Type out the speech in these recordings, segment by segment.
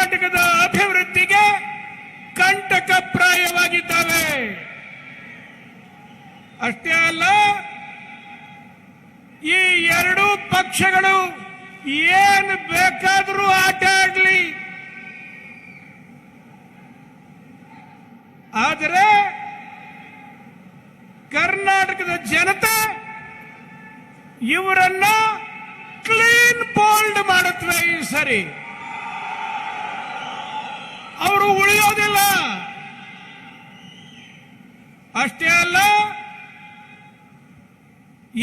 ಕರ್ನಾಟಕದ ಅಭಿವೃದ್ಧಿಗೆ ಕಂಟಕಪ್ರಾಯವಾಗಿದ್ದಾವೆ. ಅಷ್ಟೇ ಅಲ್ಲ, ಈ ಎರಡೂ ಪಕ್ಷಗಳು ಏನು ಬೇಕಾದರೂ ಆಟ ಆಡಲಿ, ಆದರೆ ಕರ್ನಾಟಕದ ಜನತೆ ಇವರನ್ನ ಕ್ಲೀನ್ ಬೋಲ್ಡ್ ಮಾಡುತ್ತವೆ. ಈ ಸರಿ ಅವರು ಉಳಿಯೋದಿಲ್ಲ. ಅಷ್ಟೇ ಅಲ್ಲ,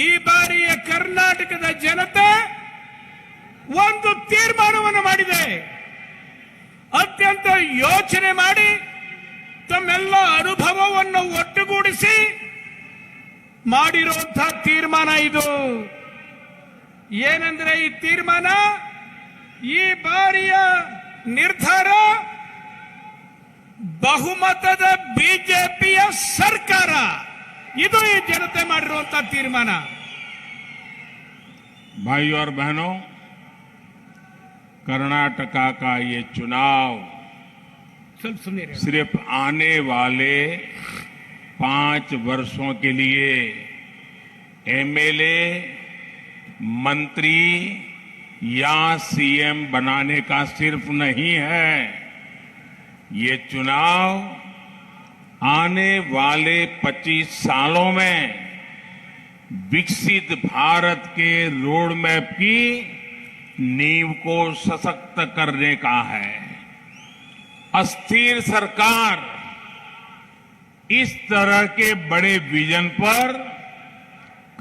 ಈ ಬಾರಿಯ ಕರ್ನಾಟಕದ ಜನತೆ ಒಂದು ತೀರ್ಮಾನವನ್ನು ಮಾಡಿದೆ. ಅತ್ಯಂತ ಯೋಚನೆ ಮಾಡಿ ತಮ್ಮೆಲ್ಲ ಅನುಭವವನ್ನು ಒಟ್ಟುಗೂಡಿಸಿ ಮಾಡಿರುವಂತಹ ತೀರ್ಮಾನ ಇದು. ಏನಂದ್ರೆ ಈ ತೀರ್ಮಾನ, ಈ ಬಾರಿಯ ನಿರ್ಧಾರ ಬಹುಮತದ ಬಿಜೆಪಿಯ ಸರ್ಕಾರ, ಇದು ಈ ಜನತೆ ಮಾಡಿರುವಂತಹ ತೀರ್ಮಾನ. भाइयों और बहनों, कर्नाटका का ये चुनाव सिर्फ आने वाले 5 वर्षों के लिए एमएलए, मंत्री या सीएम बनाने का सिर्फ नहीं है। ये चुनाव आने वाले 25 सालों में विकसित भारत के रोड मैप की नींव को सशक्त करने का है। अस्थिर सरकार इस तरह के बड़े विजन पर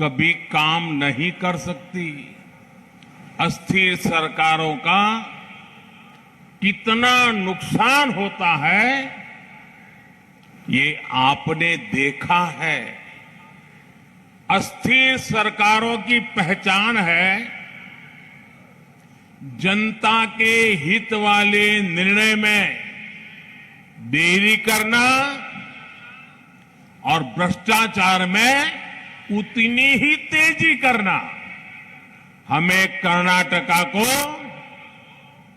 कभी काम नहीं कर सकती। अस्थिर सरकारों का कितना नुकसान होता है, ये आपने देखा है। अस्थिर सरकारों की पहचान है जनता के हित वाले निर्णय में देरी करना और भ्रष्टाचार में उतनी ही तेजी करना। हमें कर्नाटका को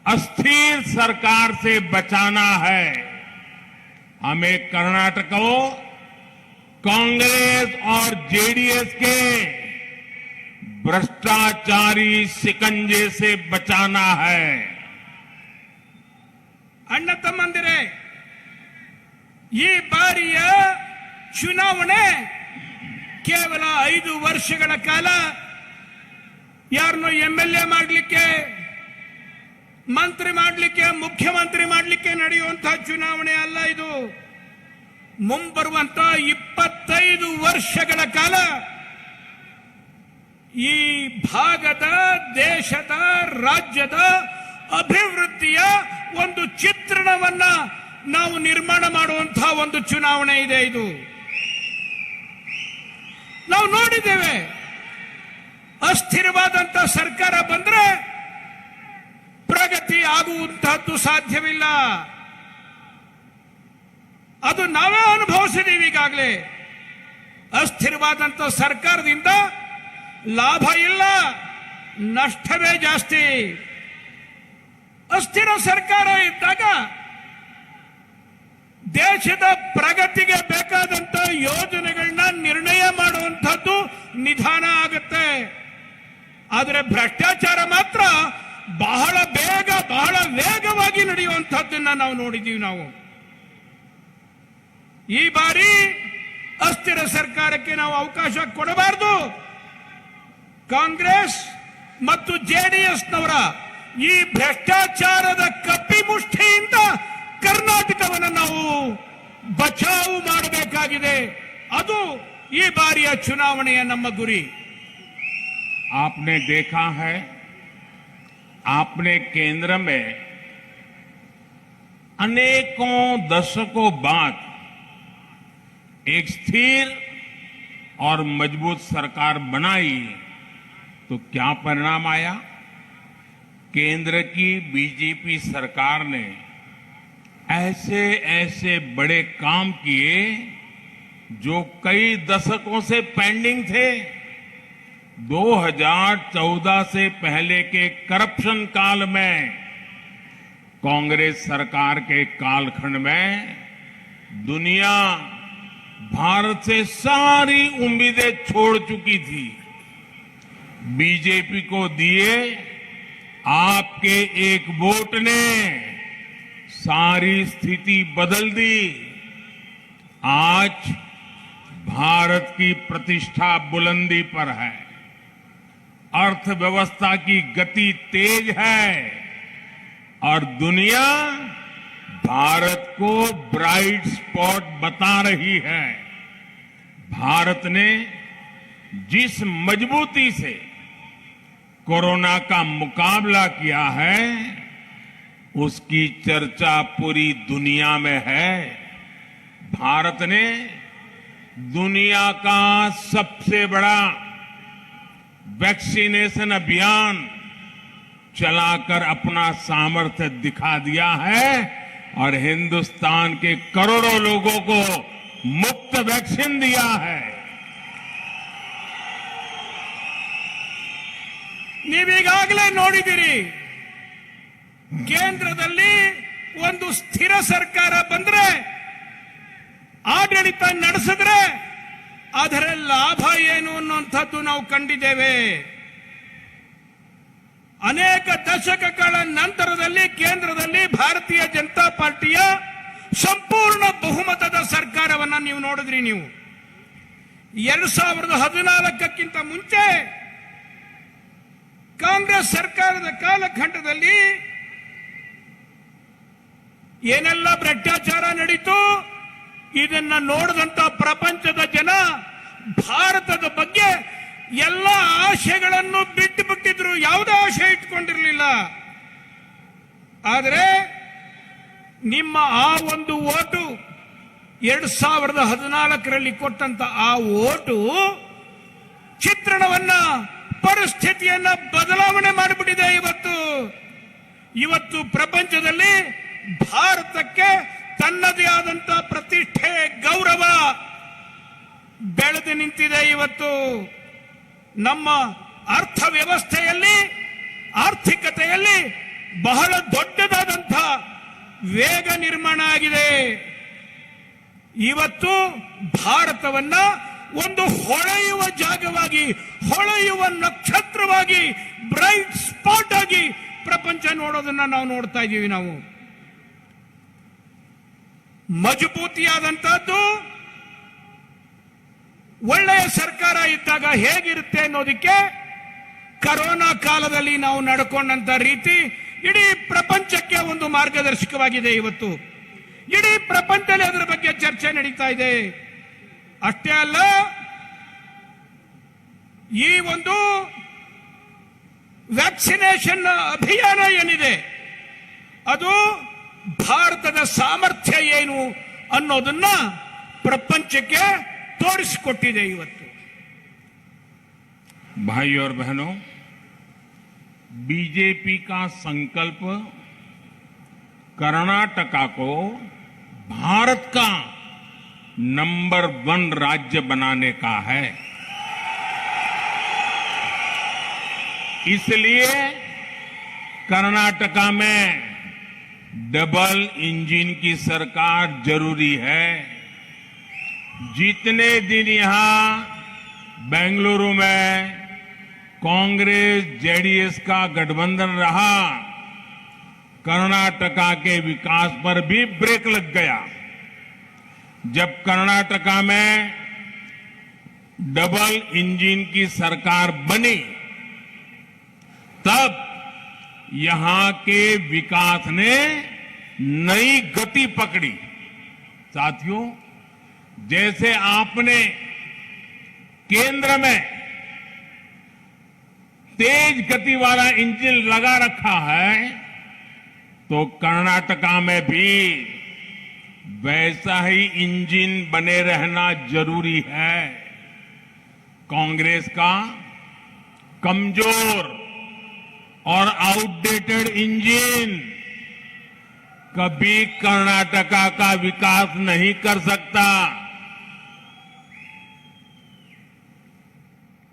अस्थिर सरकार से बचाना है। हमें कर्नाटक को कांग्रेस और जेडीएस के भ्रष्टाचारी शिकंजे से बचाना है। ಅಣ್ಣ ತಮ್ಮಂದಿರೇ, ಈ ಬಾರಿಯ ಚುನಾವಣೆ ಕೇವಲ 5 ವರ್ಷಗಳ ಕಾಲ ಯಾರನ್ನು ಎಂಎಲ್ಎ ಮಾಡಲಿಕ್ಕೆ, ಮಂತ್ರಿ ಮಾಡಲಿಕ್ಕೆ, ಮುಖ್ಯಮಂತ್ರಿ ಮಾಡಲಿಕ್ಕೆ ನಡೆಯುವಂತಹ ಚುನಾವಣೆ ಅಲ್ಲ. ಇದು ಮುಂಬರುವಂತಹ 25 ವರ್ಷಗಳ ಕಾಲ ಈ ಭಾಗದ, ದೇಶದ, ರಾಜ್ಯದ ಅಭಿವೃದ್ಧಿಯ ಒಂದು ಚಿತ್ರಣವನ್ನ ನಾವು ನಿರ್ಮಾಣ ಮಾಡುವಂತಹ ಒಂದು ಚುನಾವಣೆ ಇದೆ. ಇದು ನಾವು ನೋಡಿದ್ದೇವೆ. ಅಸ್ಥಿರವಾದಂತಹ ಸರ್ಕಾರ ಬಂದ್ರೆ ಪ್ರಗತಿ ಆಗುವಂತಹದ್ದು ಸಾಧ್ಯವಿಲ್ಲ. ಅದು ನಾವೇ ಅನುಭವಿಸಿದೀವಿ ಈಗಾಗಲೇ. ಅಸ್ಥಿರವಾದಂತಹ ಸರ್ಕಾರದಿಂದ ಲಾಭ ಇಲ್ಲ, ನಷ್ಟವೇ ಜಾಸ್ತಿ. ಅಸ್ಥಿರ ಸರ್ಕಾರ ಇದ್ದಾಗ ದೇಶದ ಪ್ರಗತಿಗೆ ಬೇಕಾದಂತ ಯೋಜನೆಗಳನ್ನ ನಿರ್ಣಯ ಮಾಡುವಂತಹದ್ದು ನಿಧಾನ ಆಗುತ್ತೆ. ಆದರೆ ಭ್ರಷ್ಟಾಚಾರ ಮಾತ್ರ ಬಹಳ ಬೇಗ, ಬಹಳ ವೇಗವಾಗಿ ನಡೆಯುವಂತಹದ್ದನ್ನ ನಾವು ನೋಡಿದ್ದೀವಿ. ನಾವು ಈ ಬಾರಿ ಅಸ್ಥಿರ ಸರ್ಕಾರಕ್ಕೆ ನಾವು ಅವಕಾಶ ಕೊಡಬಾರದು. ಕಾಂಗ್ರೆಸ್ ಮತ್ತು ಜೆಡಿಎಸ್ನವರ ಈ ಭ್ರಷ್ಟಾಚಾರದ ಕಪಿಮುಷ್ಟಿಯಿಂದ ಕರ್ನಾಟಕವನ್ನು ನಾವು ಬಚಾವು ಮಾಡಬೇಕಾಗಿದೆ. ಅದು ಈ ಬಾರಿಯ ಚುನಾವಣೆಯ ನಮ್ಮ ಗುರಿ. आपने देखा है, आपने केंद्र में अनेकों दशकों बाद एक स्थिर और मजबूत सरकार बनाई तो क्या परिणाम आया? केंद्र की बीजेपी सरकार ने ऐसे ऐसे बड़े काम किए जो कई दशकों से पेंडिंग थे। 2014 से पहले के करप्शन काल में कांग्रेस सरकार के कालखंड में दुनिया भारत से सारी उम्मीदें छोड़ चुकी थी। बीजेपी को दिए आपके एक वोट ने सारी स्थिति बदल दी। आज भारत की प्रतिष्ठा बुलंदी पर है, अर्थव्यवस्था की गति तेज है और दुनिया भारत को ब्राइट स्पॉट बता रही है। भारत ने जिस मजबूती से कोरोना का मुकाबला किया है, उसकी चर्चा पूरी दुनिया में है। भारत ने दुनिया का सबसे बड़ा वैक्सीनेशन अभियान चलाकर अपना सामर्थ्य दिखा दिया है और हिंदुस्तान के करोड़ों लोगों को मुफ्त वैक्सीन दिया है। ನೀವೀಗಾಗಲೇ ನೋಡಿದಿರಿ, ಕೇಂದ್ರದಲ್ಲಿ ಒಂದು ಸ್ಥಿರ ಸರ್ಕಾರ ಬಂದ್ರೆ, ಆಡಳಿತ ನಡೆಸಿದ್ರೆ ಅದರ ಲಾಭ ಏನು ಅನ್ನುವಂಥದ್ದು ನಾವು ಕಂಡಿದ್ದೇವೆ. ಅನೇಕ ದಶಕಗಳ ನಂತರದಲ್ಲಿ ಕೇಂದ್ರದಲ್ಲಿ ಭಾರತೀಯ ಜನತಾ ಪಾರ್ಟಿಯ ಸಂಪೂರ್ಣ ಬಹುಮತದ ಸರ್ಕಾರವನ್ನ ನೀವು ನೋಡಿದ್ರಿ. ನೀವು 2014ಕ್ಕಿಂತ ಮುಂಚೆ ಕಾಂಗ್ರೆಸ್ ಸರ್ಕಾರದ ಕಾಲಖಂಡದಲ್ಲಿ ಏನೆಲ್ಲ ಭ್ರಷ್ಟಾಚಾರ ನಡೀತು, ಇದನ್ನ ನೋಡಿದಂತ ಪ್ರಪಂಚದ ಜನ ಭಾರತದ ಬಗ್ಗೆ ಎಲ್ಲ ಆಶೆಗಳನ್ನು ಬಿಟ್ಟು ಬಿಟ್ಟಿದ್ರು, ಯಾವುದೇ ಆಶೆ ಇಟ್ಕೊಂಡಿರಲಿಲ್ಲ. ಆದರೆ ನಿಮ್ಮ ಆ ಒಂದು ಓಟು 2014ರಲ್ಲಿ ಕೊಟ್ಟಂತ ಆ ಓಟು ಚಿತ್ರಣವನ್ನ, ಪರಿಸ್ಥಿತಿಯನ್ನ ಬದಲಾವಣೆ ಮಾಡಿಬಿಟ್ಟಿದೆ. ಇವತ್ತು ಪ್ರಪಂಚದಲ್ಲಿ ಭಾರತಕ್ಕೆ ತನ್ನದೇ ಆದಂತ ಪ್ರತಿಷ್ಠೆ, ಗೌರವ ಬೆಳೆದು ನಿಂತಿದೆ. ಇವತ್ತು ನಮ್ಮ ಅರ್ಥವ್ಯವಸ್ಥೆಯಲ್ಲಿ, ಆರ್ಥಿಕತೆಯಲ್ಲಿ ಬಹಳ ದೊಡ್ಡದಾದಂಥ ವೇಗ ನಿರ್ಮಾಣ ಆಗಿದೆ. ಇವತ್ತು ಭಾರತವನ್ನ ಒಂದು ಹೊಳೆಯುವ ಜಾಗವಾಗಿ, ಹೊಳೆಯುವ ನಕ್ಷತ್ರವಾಗಿ, ಬ್ರೈಟ್ ಸ್ಪಾಟ್ ಆಗಿ ಪ್ರಪಂಚ ನೋಡೋದನ್ನ ನಾವು ನೋಡ್ತಾ ಇದ್ದೀವಿ. ನಾವು ಮಜಬೂತಿಯಾದಂತಹದ್ದು ಒಳ್ಳೆಯ ಸರ್ಕಾರ ಇದ್ದಾಗ ಹೇಗಿರುತ್ತೆ ಅನ್ನೋದಕ್ಕೆ ಕರೋನಾ ಕಾಲದಲ್ಲಿ ನಾವು ನಡ್ಕೊಂಡಂತ ರೀತಿ ಇಡೀ ಪ್ರಪಂಚಕ್ಕೆ ಒಂದು ಮಾರ್ಗದರ್ಶಕವಾಗಿದೆ. ಇವತ್ತು ಇಡೀ ಪ್ರಪಂಚದಲ್ಲಿ ಅದರ ಬಗ್ಗೆ ಚರ್ಚೆ ನಡೀತಾ ಇದೆ. ಅಷ್ಟೇ ಅಲ್ಲ, ಈ ಒಂದು ವ್ಯಾಕ್ಸಿನೇಷನ್ ಅಭಿಯಾನ ಏನಿದೆ, ಅದು ಭಾರತದ ಸಾಮರ್ಥ್ಯ ಏನು ಅನ್ನೋದನ್ನ ಪ್ರಪಂಚಕ್ಕೆ ತೋರಿಸಿಕೊಟ್ಟಿದೆ. ಇವತ್ತು भाई और बहनों, बीजेपी का संकल्प कर्नाटका को भारत का नंबर 1 राज्य बनाने का है। इसलिए कर्नाटका में डबल इंजन की सरकार जरूरी है। जितने दिन यहां बेंगलुरु में कांग्रेस जेडीएस का गठबंधन रहा, कर्नाटका के विकास पर भी ब्रेक लग गया। जब कर्नाटका में डबल इंजन की सरकार बनी, तब यहां के विकास ने नई गति पकड़ी। साथियों, जैसे आपने केंद्र में तेज गति वाला इंजन लगा रखा है, तो कर्नाटका में भी वैसा ही इंजन बने रहना जरूरी है। कांग्रेस का कमजोर और आउटडेटेड इंजन कभी कर्नाटका का विकास नहीं कर सकता।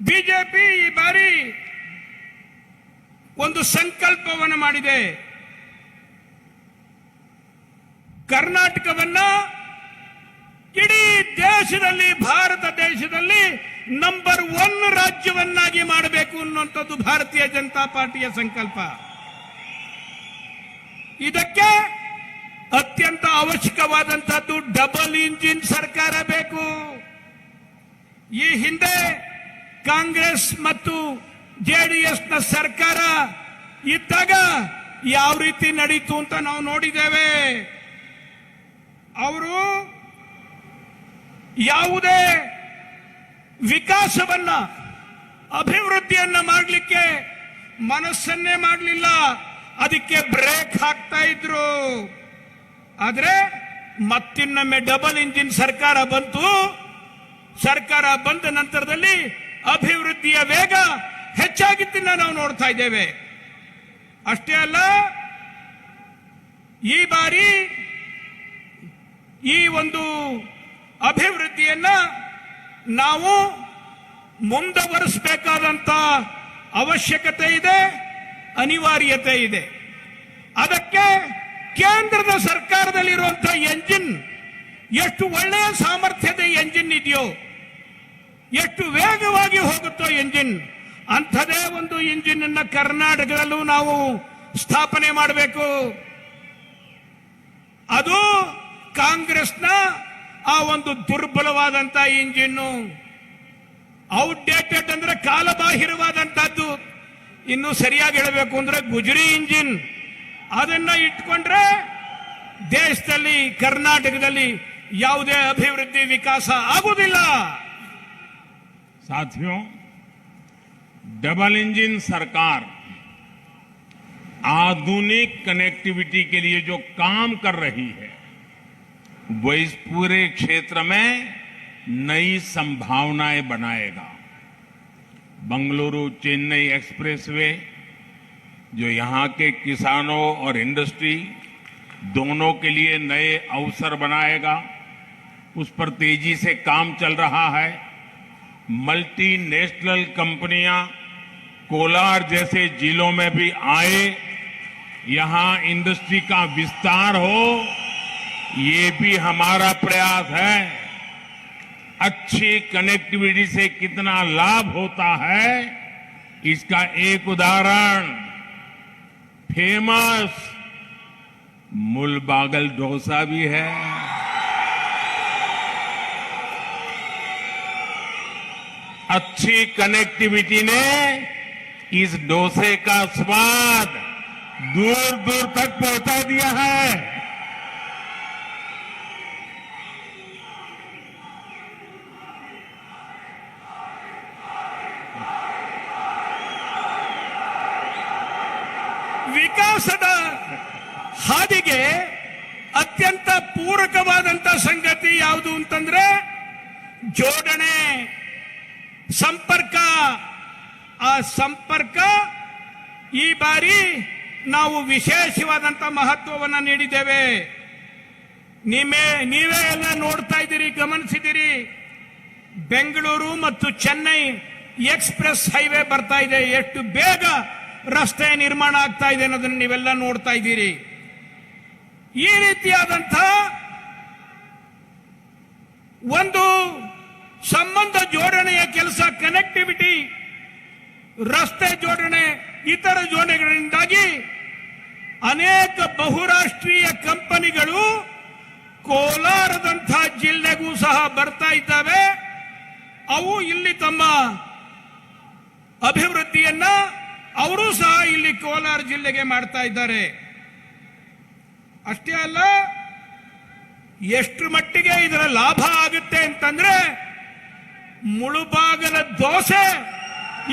ಬಿಜೆಪಿ ಈ ಬಾರಿ ಒಂದು ಸಂಕಲ್ಪವನ್ನು ಮಾಡಿದೆ. ಕರ್ನಾಟಕವನ್ನ ಇಡೀ ದೇಶದಲ್ಲಿ, ಭಾರತ ದೇಶದಲ್ಲಿ ನಂಬರ್ 1 ರಾಜ್ಯವನ್ನಾಗಿ ಮಾಡಬೇಕು ಅನ್ನುವಂಥದ್ದು ಭಾರತೀಯ ಜನತಾ ಪಾರ್ಟಿಯ ಸಂಕಲ್ಪ. ಇದಕ್ಕೆ ಅತ್ಯಂತ ಅವಶ್ಯಕವಾದಂತಹದ್ದು ಡಬಲ್ ಇಂಜಿನ್ ಸರ್ಕಾರ ಬೇಕು. ಈ ಹಿಂದೆ ಕಾಂಗ್ರೆಸ್ ಮತ್ತು ಜೆಡಿಎಸ್ನ ಸರ್ಕಾರ ಇದ್ದಾಗ ಯಾವ ರೀತಿ ನಡೀತು ಅಂತ ನಾವು ನೋಡಿದ್ದೇವೆ. ಅವರು ಯಾವುದೇ ವಿಕಾಸವನ್ನ, ಅಭಿವೃದ್ಧಿಯನ್ನ ಮಾಡಲಿಕ್ಕೆ ಮನಸ್ಸನ್ನೇ ಮಾಡಲಿಲ್ಲ. ಅದಕ್ಕೆ ಬ್ರೇಕ್ ಹಾಕ್ತಾ ಇದ್ರು. ಆದ್ರೆ ಮತ್ತಿನ್ನೊಮ್ಮೆ ಡಬಲ್ ಇಂಜಿನ್ ಸರ್ಕಾರ ಬಂತು. ಸರ್ಕಾರ ಬಂದ ನಂತರದಲ್ಲಿ ಅಭಿವೃದ್ಧಿಯ ವೇಗ ಹೆಚ್ಚಾಗಿದ್ದನ್ನ ನಾವು ನೋಡ್ತಾ ಇದ್ದೇವೆ. ಅಷ್ಟೇ ಅಲ್ಲ, ಈ ಬಾರಿ ಈ ಒಂದು ಅಭಿವೃದ್ಧಿಯನ್ನ ನಾವು ಮುಂದುವರಿಸಬೇಕಾದಂತ ಅವಶ್ಯಕತೆ ಇದೆ, ಅನಿವಾರ್ಯತೆ ಇದೆ. ಅದಕ್ಕೆ ಕೇಂದ್ರದ ಸರ್ಕಾರದಲ್ಲಿರುವಂತಹ ಎಂಜಿನ್ ಎಷ್ಟು ಒಳ್ಳೆಯ ಸಾಮರ್ಥ್ಯದ ಎಂಜಿನ್ ಇದೆಯೋ, ಎಷ್ಟು ವೇಗವಾಗಿ ಹೋಗುತ್ತೋ ಎಂಜಿನ್, ಅಂಥದೇ ಒಂದು ಇಂಜಿನ್ ಅನ್ನ ಕರ್ನಾಟಕದಲ್ಲೂ ನಾವು ಸ್ಥಾಪನೆ ಮಾಡಬೇಕು. ಅದು ಕಾಂಗ್ರೆಸ್ನ ಆ ಒಂದು ದುರ್ಬಲವಾದಂತಹ ಇಂಜಿನ್ನು, ಔಟ್ಡೇಟೆಡ್ ಅಂದ್ರೆ ಕಾಲಬಾಹಿರವಾದಂತಹದ್ದು. ಇನ್ನು ಸರಿಯಾಗಿ ಹೇಳಬೇಕು ಅಂದ್ರೆ ಗುಜರಿ ಇಂಜಿನ್. ಅದನ್ನ ಇಟ್ಕೊಂಡ್ರೆ ದೇಶದಲ್ಲಿ, ಕರ್ನಾಟಕದಲ್ಲಿ ಯಾವುದೇ ಅಭಿವೃದ್ಧಿ ವಿಕಾಸ ಆಗುವುದಿಲ್ಲ. साथियों, डबल इंजन सरकार आधुनिक कनेक्टिविटी के लिए जो काम कर रही है वो इस पूरे क्षेत्र में नई संभावनाएं बनाएगा. बंगलुरु चेन्नई एक्सप्रेसवे जो यहां के किसानों और इंडस्ट्री दोनों के लिए नए अवसर बनाएगा, उस पर तेजी से काम चल रहा है. मल्टीनेशनल कंपनियां कोलार जैसे जिलों में भी आए, यहां इंडस्ट्री का विस्तार हो, ये भी हमारा प्रयास है. अच्छी कनेक्टिविटी से कितना लाभ होता है, इसका एक उदाहरण फेमस मुलबागल डोसा भी है. अच्छी कनेक्टिविटी ने इस डोसे का स्वाद दूर दूर तक पहुंचा दिया है. ವಿಕಾಸದ ಹಾದಿಗೆ ಅತ್ಯಂತ ಪೂರಕವಾದಂತ ಸಂಗತಿ ಯಾವುದು ಅಂತಂದ್ರೆ ಜೋಡಣೆ, ಸಂಪರ್ಕ. ಆ ಸಂಪರ್ಕ ಈ ಬಾರಿ ನಾವು ವಿಶೇಷವಾದಂತ ಮಹತ್ವವನ್ನು ನೀಡಿದ್ದೇವೆ. ನೀವೇ ಎಲ್ಲ ನೋಡ್ತಾ ಇದ್ದೀರಿ, ಗಮನಿಸಿದ್ದೀರಿ. ಬೆಂಗಳೂರು ಮತ್ತು ಚೆನ್ನೈ ಎಕ್ಸ್ಪ್ರೆಸ್ ಹೈವೇ ಬರ್ತಾ ಇದೆ. ಎಷ್ಟು ಬೇಗ ರಸ್ತೆ ನಿರ್ಮಾಣ ಆಗ್ತಾ ಇದೆ ಅನ್ನೋದನ್ನು ನೀವೆಲ್ಲ ನೋಡ್ತಾ ಇದ್ದೀರಿ. ಈ ರೀತಿಯಾದಂಥ ಒಂದು ಸಂಬಂಧ ಜೋಡಣೆಯ ಕೆಲಸ, ಕನೆಕ್ಟಿವಿಟಿ, ರಸ್ತೆ ಜೋಡಣೆ, ಇತರ ಜೋಡಣೆಗಳಿಂದಾಗಿ ಅನೇಕ ಬಹುರಾಷ್ಟ್ರೀಯ ಕಂಪನಿಗಳು ಕೋಲಾರದಂತಹ ಜಿಲ್ಲೆಗೂ ಸಹ ಬರ್ತಾ ಇದ್ದಾವೆ. ಅವು ಇಲ್ಲಿ ತಮ್ಮ ಅಭಿವೃದ್ಧಿಯನ್ನ ಅವರು ಸಹ ಇಲ್ಲಿ ಕೋಲಾರ ಜಿಲ್ಲೆಗೆ ಮಾಡ್ತಾ ಇದ್ದಾರೆ. ಅಷ್ಟೇ ಅಲ್ಲ, ಎಷ್ಟು ಮಟ್ಟಿಗೆ ಇದರ ಲಾಭ ಆಗುತ್ತೆ ಅಂತಂದ್ರೆ ಮುಳುಬಾಗಲ ದೋಸೆ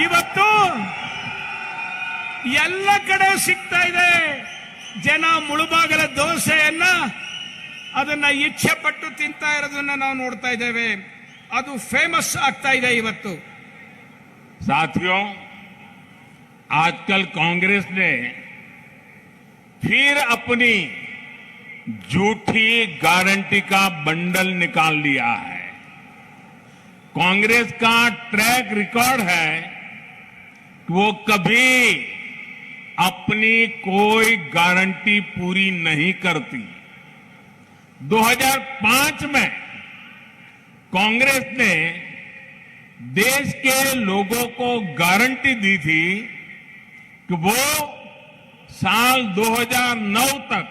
ಇವತ್ತು ಎಲ್ಲ ಕಡೆ ಸಿಗ್ತಾ ಇದೆ. ಜನ ಮುಳುಬಾಗಲ ದೋಸೆಯನ್ನ ಅದನ್ನ ಇಚ್ಛೆ ಪಟ್ಟು ತಿಂತಾ ಇರೋದನ್ನ ನಾವು ನೋಡ್ತಾ ಇದ್ದೇವೆ. ಅದು ಫೇಮಸ್ ಆಗ್ತಾ ಇದೆ ಇವತ್ತು. साथियों, आजकल कांग्रेस ने फिर अपनी झूठी गारंटी का बंडल निकाल लिया है. कांग्रेस का ट्रैक रिकॉर्ड है कि वो कभी अपनी कोई गारंटी पूरी नहीं करती. 2005 में कांग्रेस ने देश के लोगों को गारंटी दी थी कि वो साल 2009 तक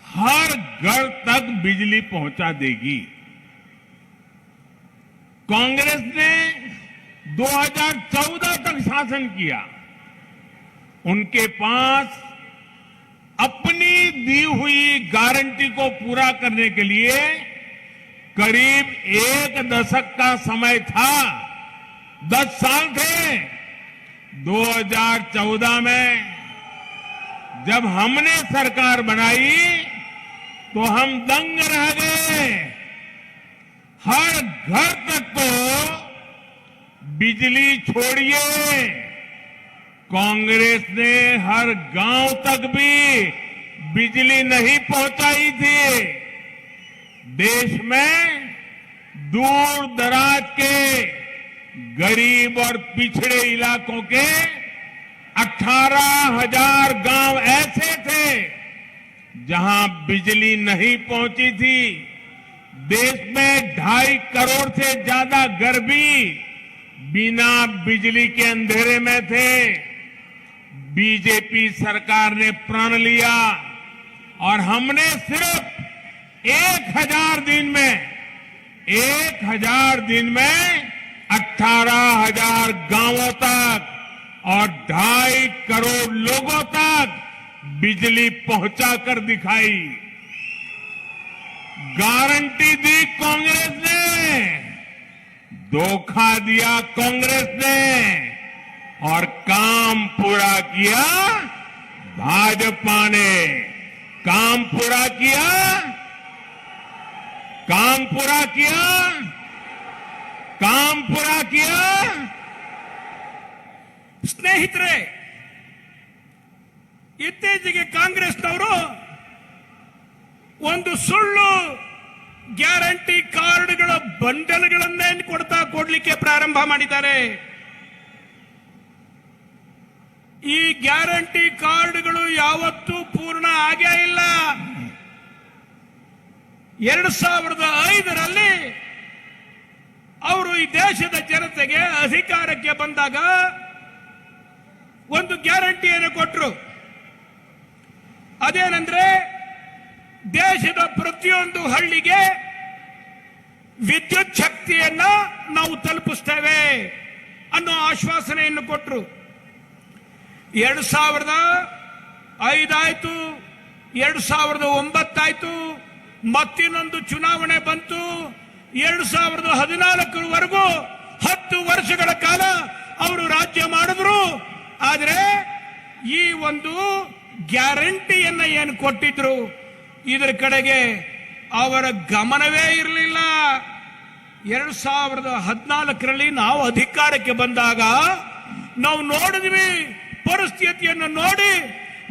हर घर तक बिजली पहुंचा देगी। कांग्रेस ने 2014 तक शासन किया। उनके पास अपनी दी हुई गारंटी को पूरा करने के लिए करीब 1 दशक का समय था। 10 साल थे। 2014 में जब हमने सरकार बनाई तो हम दंग रह गए। हर घर तक तो बिजली छोड़िए, कांग्रेस ने हर गांव तक भी बिजली नहीं पहुंचाई थी। देश में दूर दराज के गरीब और पिछड़े इलाकों के 18,000 गांव ऐसे थे जहां बिजली नहीं पहुंची थी। देश में 2.5 करोड़ से ज्यादा घर भी बिना बिजली के अंधेरे में थे। बीजेपी सरकार ने प्रण लिया और हमने सिर्फ 1,000 दिन में 18,000 गांवों तक और 2.5 करोड़ लोगों तक बिजली पहुंचाकर दिखाई। गारंटी दी कांग्रेस ने, धोखा दिया कांग्रेस ने और काम पूरा किया भाजपा ने। काम पूरा किया, काम पूरा किया, काम पूरा किया। ಸ್ನೇಹಿತರೆ, ಇತ್ತೀಚೆಗೆ ಕಾಂಗ್ರೆಸ್ನವರು ಒಂದು ಸುಳ್ಳು ಗ್ಯಾರಂಟಿ ಕಾರ್ಡ್ಗಳ ಬಂಡಲ್ಗಳನ್ನೇ ಕೊಡ್ಲಿಕ್ಕೆ ಪ್ರಾರಂಭ ಮಾಡಿದ್ದಾರೆ. ಈ ಗ್ಯಾರಂಟಿ ಕಾರ್ಡ್ಗಳು ಯಾವತ್ತೂ ಪೂರ್ಣ ಆಗೇ ಇಲ್ಲ. 2005ರಲ್ಲಿ ಅವರು ಈ ದೇಶದ ಜನತೆಗೆ ಅಧಿಕಾರಕ್ಕೆ ಬಂದಾಗ ಒಂದು ಗ್ಯಾರಂಟಿಯನ್ನು ಕೊಟ್ಟರು. ಅದೇನೆಂದ್ರೆ ದೇಶದ ಪ್ರತಿಯೊಂದು ಹಳ್ಳಿಗೆ ವಿದ್ಯುತ್ ಶಕ್ತಿಯನ್ನ ನಾವು ತಲುಪಿಸ್ತೇವೆ ಅನ್ನೋ ಆಶ್ವಾಸನೆಯನ್ನು ಕೊಟ್ಟರು. 2005 ಆಯ್ತು, 2009 ಆಯ್ತು, ಮತ್ತಿನ್ನೊಂದು ಚುನಾವಣೆ ಬಂತು. 2014ವರೆಗೂ 10 ವರ್ಷಗಳ ಕಾಲ ಅವರು ರಾಜ್ಯ ಮಾಡಿದ್ರು. ಆದರೆ ಈ ಒಂದು ಗ್ಯಾರಂಟಿಯನ್ನ ಏನು ಕೊಟ್ಟಿದ್ರು ಇದರ ಕಡೆಗೆ ಅವರ ಗಮನವೇ ಇರಲಿಲ್ಲ. 2014ರಲ್ಲಿ ನಾವು ಅಧಿಕಾರಕ್ಕೆ ಬಂದಾಗ ನಾವು ನೋಡಿದ್ವಿ, ಪರಿಸ್ಥಿತಿಯನ್ನು ನೋಡಿ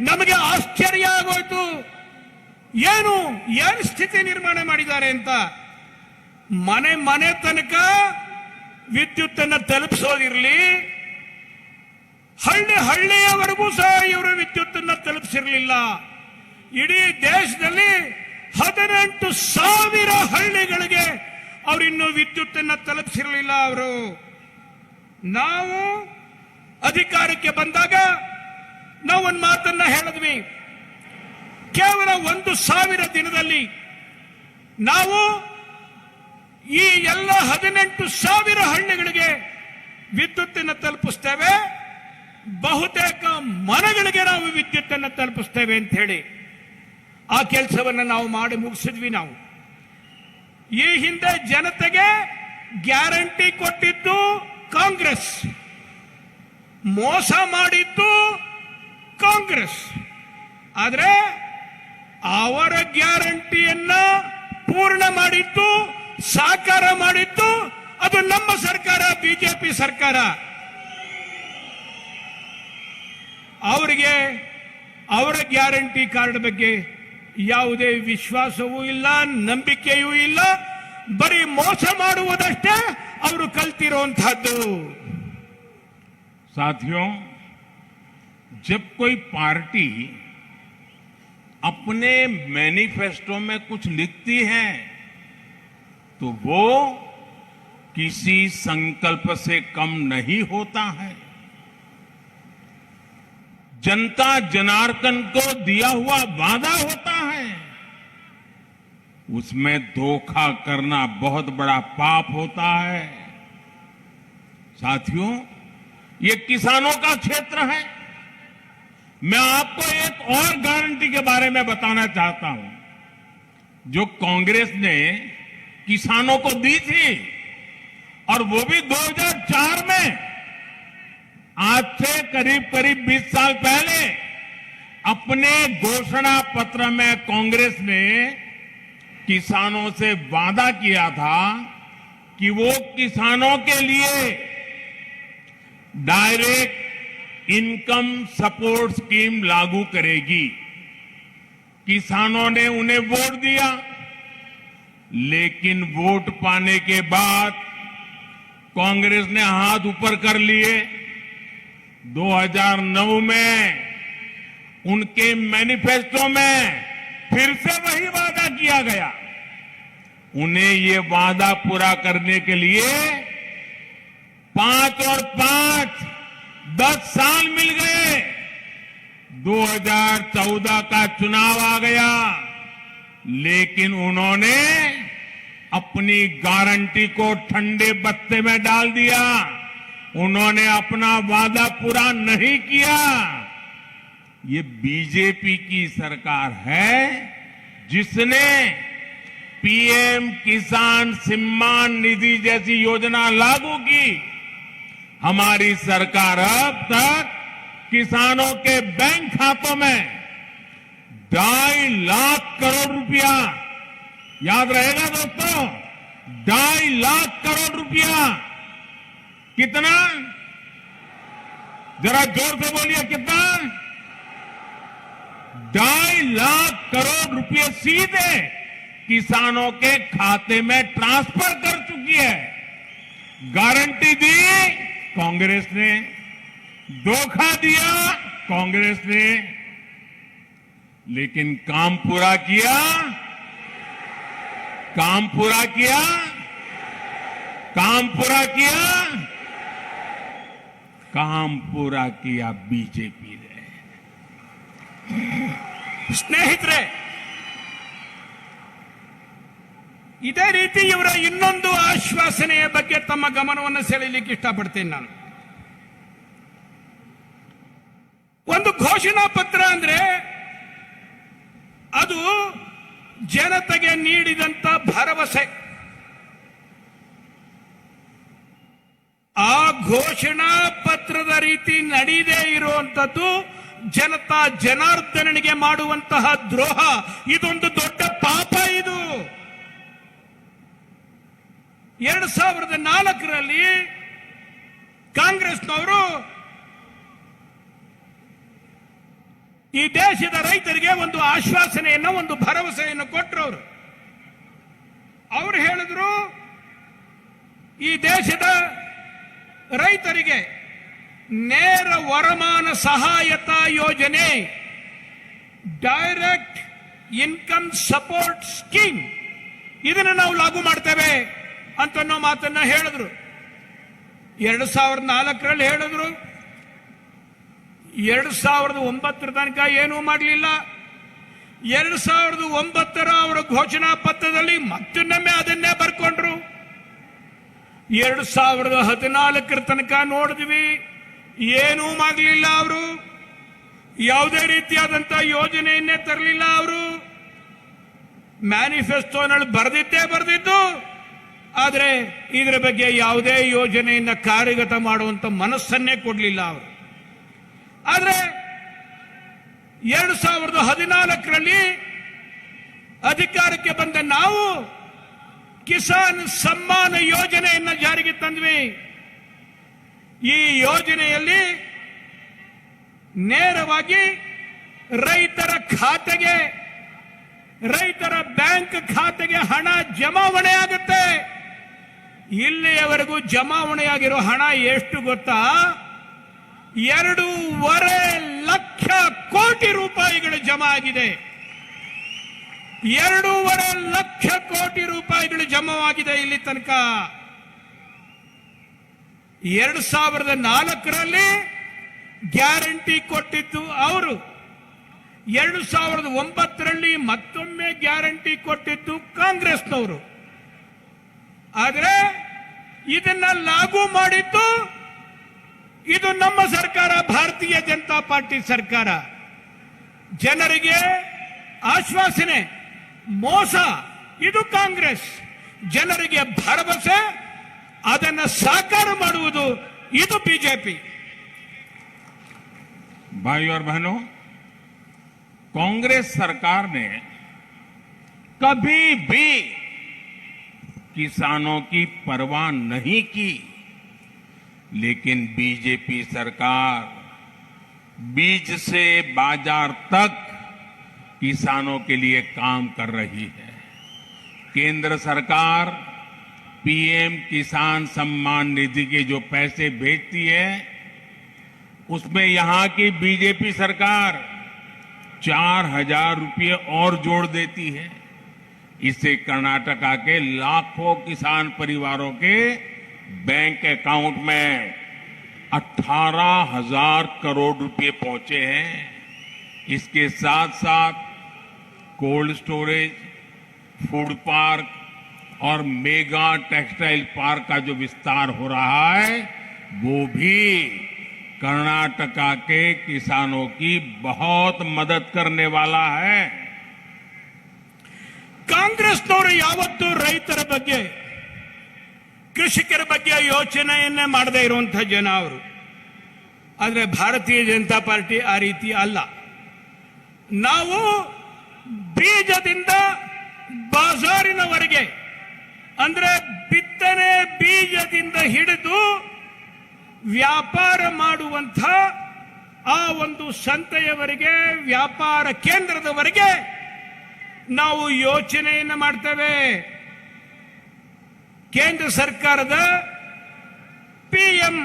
ನಮಗೆ ಆಶ್ಚರ್ಯ ಆಗೋಯ್ತು. ಏನು ಸ್ಥಿತಿ ನಿರ್ಮಾಣ ಮಾಡಿದ್ದಾರೆ ಅಂತ. ಮನೆ ಮನೆ ತನಕ ವಿದ್ಯುತ್ ಅನ್ನು ತಲುಪಿಸೋದಿರಲಿ, ಹಳ್ಳಿಯವರೆಗೂ ಸಹ ಇವರು ವಿದ್ಯುತ್ ಅನ್ನು ತಲುಪಿಸಿರಲಿಲ್ಲ. ಇಡೀ ದೇಶದಲ್ಲಿ 18,000 ಹಳ್ಳಿಗಳಿಗೆ ಅವರಿನ್ನೂ ವಿದ್ಯುತ್ ಅನ್ನು ತಲುಪಿಸಿರಲಿಲ್ಲ. ಅವರು ನಾವು ಅಧಿಕಾರಕ್ಕೆ ಬಂದಾಗ ನಾವು ಒಂದು ಮಾತನ್ನ ಹೇಳಿದ್ವಿ, ಕೇವಲ 1,000 ದಿನದಲ್ಲಿ ನಾವು ಈ ಎಲ್ಲ 18,000 ಹಳ್ಳಿಗಳಿಗೆ ವಿದ್ಯುತ್ ಅನ್ನು ತಲುಪಿಸ್ತೇವೆ, ಬಹುತೇಕ ಮನೆಗಳಿಗೆ ನಾವು ವಿದ್ಯುತ್ ಅನ್ನು ತಲುಪಿಸ್ತೇವೆ ಅಂತ ಹೇಳಿ ಆ ಕೆಲಸವನ್ನು ನಾವು ಮಾಡಿ ಮುಗಿಸಿದ್ವಿ. ನಾವು ಈ ಹಿಂದೆ ಜನತೆಗೆ ಗ್ಯಾರಂಟಿ ಕೊಟ್ಟಿದ್ದು ಕಾಂಗ್ರೆಸ್, ಮೋಸ ಮಾಡಿದ್ದು ಕಾಂಗ್ರೆಸ್. ಆದರೆ ಅವರ ಗ್ಯಾರಂಟಿಯನ್ನ ಪೂರ್ಣ ಮಾಡಿದ್ದು, ಸಾಕಾರ ಮಾಡಿದ್ದು ಅದು ನಮ್ಮ ಸರ್ಕಾರ, ಬಿಜೆಪಿ ಸರ್ಕಾರ. ಅವರಿಗೆ ಅವರ ಗ್ಯಾರಂಟಿ ಕಾರ್ಡ್ ಬಗ್ಗೆ ಯಾವುದೇ ವಿಶ್ವಾಸವೂ ಇಲ್ಲ, ನಂಬಿಕೆಯೂ ಇಲ್ಲ. ಬರೀ ಮೋಸ ಮಾಡುವುದಷ್ಟೇ ಅವರು ಕಲ್ತಿರುವಂತಹದ್ದು. साथियों, जब कोई पार्टी अपने मैनिफेस्टो में कुछ लिखती हैं तो वो किसी संकल्प से कम नहीं होता है। जनता जनार्दन को दिया हुआ वादा होता है, उसमें धोखा करना बहुत बड़ा पाप होता है। साथियों, ये किसानों का क्षेत्र है। मैं आपको एक और गारंटी के बारे में बताना चाहता हूं जो कांग्रेस ने किसानों को दी थी, और वो भी 2004 में। आज से करीब करीब 20 साल पहले अपने घोषणा पत्र में कांग्रेस ने किसानों से वादा किया था कि वो किसानों के लिए डायरेक्ट इनकम सपोर्ट स्कीम लागू करेगी। किसानों ने उन्हें वोट दिया, लेकिन वोट पाने के बाद कांग्रेस ने हाथ ऊपर कर लिए। 2009 में उनके मैनिफेस्टो में फिर से वही वादा किया गया। उन्हें ये वादा पूरा करने के लिए 5 और 5 10 साल मिल गए। 2014 का चुनाव आ गया, लेकिन उन्होंने अपनी गारंटी को ठंडे बत्ते में डाल दिया। उन्होंने अपना वादा पूरा नहीं किया। ये बीजेपी की सरकार है जिसने पीएम किसान सम्मान निधि जैसी योजना लागू की। हमारी सरकार अब तक किसानों के बैंक खातों में 2.5 लाख करोड़ रुपया, याद रहेगा दोस्तों, 2.5 लाख करोड़ रुपया। कितना? जरा जोर से बोलिए, कितना? 2.5 लाख करोड़ रुपए सीधे किसानों के खाते में ट्रांसफर कर चुकी है। गारंटी दी कांग्रेस ने, धोखा दिया कांग्रेस ने, लेकिन काम पूरा किया? काम पूरा किया? काम पूरा किया? काम पूरा किया बीजेपी ने। ಸ್ನೇಹಿತರೆ, ಇದೇ ರೀತಿ ಇವರ ಇನ್ನೊಂದು ಆಶ್ವಾಸನೆಯ ಬಗ್ಗೆ ತಮ್ಮ ಗಮನವನ್ನು ಸೆಳೆಯಲಿಕ್ಕೆ ಇಷ್ಟಪಡ್ತೇನೆ ನಾನು. ಒಂದು ಘೋಷಣಾ ಪತ್ರ ಅಂದ್ರೆ ಅದು ಜನತೆಗೆ ನೀಡಿದಂತ ಭರವಸೆ. ಆ ಘೋಷಣಾ ಪತ್ರದ ರೀತಿ ನಡೆಯದೇ ಇರುವಂತದ್ದು ಜನತಾ ಜನಾರ್ದನನಿಗೆ ಮಾಡುವಂತಹ ದ್ರೋಹ. ಇದೊಂದು ದೊಡ್ಡ ಪಾಪ. ಇದು 2004ರಲ್ಲಿ ಕಾಂಗ್ರೆಸ್ನವರು ಈ ದೇಶದ ರೈತರಿಗೆ ಒಂದು ಆಶ್ವಾಸನೆಯನ್ನ, ಒಂದು ಭರವಸೆಯನ್ನು ಕೊಟ್ಟರು. ಅವರು ಹೇಳಿದ್ರು, ಈ ದೇಶದ ರೈತರಿಗೆ ನೇರ ವರಮಾನ ಸಹಾಯತಾ ಯೋಜನೆ, ಡೈರೆಕ್ಟ್ ಇನ್ಕಮ್ ಸಪೋರ್ಟ್ ಸ್ಕೀಮ್, ಇದನ್ನು ನಾವು ಲಾಗು ಮಾಡ್ತೇವೆ ಅಂತನ್ನೋ ಮಾತನ್ನ ಹೇಳಿದ್ರು. 2004ರಲ್ಲಿ ಹೇಳಿದ್ರು. 2009 ತನಕ ಏನೂ ಮಾಡಲಿಲ್ಲ. 2009ರ ಅವರ ಘೋಷಣಾ ಪತ್ರದಲ್ಲಿ ಮತ್ತೊಮ್ಮೆ ಅದನ್ನೇ ಬರ್ಕೊಂಡ್ರು. 2014 ತನಕ ನೋಡಿದ್ವಿ, ಏನೂ ಮಾಡಲಿಲ್ಲ. ಅವರು ಯಾವುದೇ ರೀತಿಯಾದಂತಹ ಯೋಜನೆಯನ್ನೇ ತರಲಿಲ್ಲ. ಅವರು ಮ್ಯಾನಿಫೆಸ್ಟೋನಲ್ಲಿ ಬರೆದಿದ್ದು, ಆದರೆ ಇದರ ಬಗ್ಗೆ ಯಾವುದೇ ಯೋಜನೆಯನ್ನ ಕಾರ್ಯಗತ ಮಾಡುವಂತ ಮನಸ್ಸನ್ನೇ ಕೊಡಲಿಲ್ಲ ಅವರು. ಆದರೆ 2014ರಲ್ಲಿ ಅಧಿಕಾರಕ್ಕೆ ಬಂದ ನಾವು ಕಿಸಾನ್ ಸಮ್ಮಾನ ಯೋಜನೆಯನ್ನ ಜಾರಿಗೆ ತಂದ್ವಿ. ಈ ಯೋಜನೆಯಲ್ಲಿ ನೇರವಾಗಿ ರೈತರ ಖಾತೆಗೆ, ರೈತರ ಬ್ಯಾಂಕ್ ಖಾತೆಗೆ ಹಣ ಜಮಾವಣೆ ಆಗುತ್ತೆ. ಇಲ್ಲಿಯವರೆಗೂ ಜಮಾವಣೆಯಾಗಿರೋ ಹಣ ಎಷ್ಟು ಗೊತ್ತಾ? 2.5 ಲಕ್ಷ ಕೋಟಿ ರೂಪಾಯಿಗಳು ಜಮಾ ಆಗಿದೆ. 2.5 ಲಕ್ಷ ಕೋಟಿ ರೂಪಾಯಿಗಳು ಜಮಾವಾಗಿದೆ ಇಲ್ಲಿ ತನಕ. 2004ರಲ್ಲಿ ಗ್ಯಾರಂಟಿ ಕೊಟ್ಟಿದ್ದು ಅವರು, 2009ರಲ್ಲಿ ಮತ್ತೊಮ್ಮೆ ಗ್ಯಾರಂಟಿ ಕೊಟ್ಟಿದ್ದು ಕಾಂಗ್ರೆಸ್ನವರು. ಆದರೆ ಇದನ್ನ ಲಾಗು ಮಾಡಿದ್ದು ಇದು ನಮ್ಮ ಸರ್ಕಾರ, ಭಾರತೀಯ ಜನತಾ ಪಾರ್ಟಿ ಸರ್ಕಾರ. ಜನರಿಗೆ ಆಶ್ವಾಸನೆ, ಮೋಸ ಇದು ಕಾಂಗ್ರೆಸ್. ಜನರಿಗೆ ಭರವಸೆ, ಅದನ್ನು ಸಾಕಾರ ಮಾಡುವುದು ಇದು ಬಿಜೆಪಿ. भाई और बहनों, कांग्रेस सरकार ने कभी भी किसानों की परवाह नहीं की, लेकिन बीजेपी सरकार बीज से बाजार तक किसानों के लिए काम कर रही है. केंद्र सरकार पीएम किसान सम्मान निधि के जो पैसे भेजती है, उसमें यहां की बीजेपी सरकार 4,000 रुपये और जोड़ देती है. इससे कर्नाटका के लाखों किसान परिवारों के बैंक अकाउंट में 18,000 करोड़ रुपए पहुंचे हैं. इसके साथ साथ कोल्ड स्टोरेज, फूड पार्क और मेगा टेक्सटाइल पार्क का जो विस्तार हो रहा है, वो भी कर्नाटका के किसानों की बहुत मदद करने वाला है. ಕಾಂಗ್ರೆಸ್ನವರು ಯಾವತ್ತೂ ರೈತರ ಬಗ್ಗೆ, ಕೃಷಿಕರ ಬಗ್ಗೆ ಯೋಚನೆಯನ್ನೇ ಮಾಡದೇ ಇರುವಂತಹ ಜನ ಅವರು. ಆದರೆ ಭಾರತೀಯ ಜನತಾ ಪಾರ್ಟಿ ಆ ರೀತಿ ಅಲ್ಲ. ನಾವು ಬೀಜದಿಂದ ಬಾಜಾರಿನವರೆಗೆ, ಅಂದ್ರೆ ಬಿತ್ತನೆ ಬೀಜದಿಂದ ಹಿಡಿದು ವ್ಯಾಪಾರ ಮಾಡುವಂಥ ಆ ಒಂದು ಸಂತೆಯವರೆಗೆ, ವ್ಯಾಪಾರ ಕೇಂದ್ರದವರೆಗೆ ನಾವು ಯೋಚನೆಯನ್ನು ಮಾಡ್ತೇವೆ. ಕೇಂದ್ರ ಸರ್ಕಾರದ ಪಿಎಂ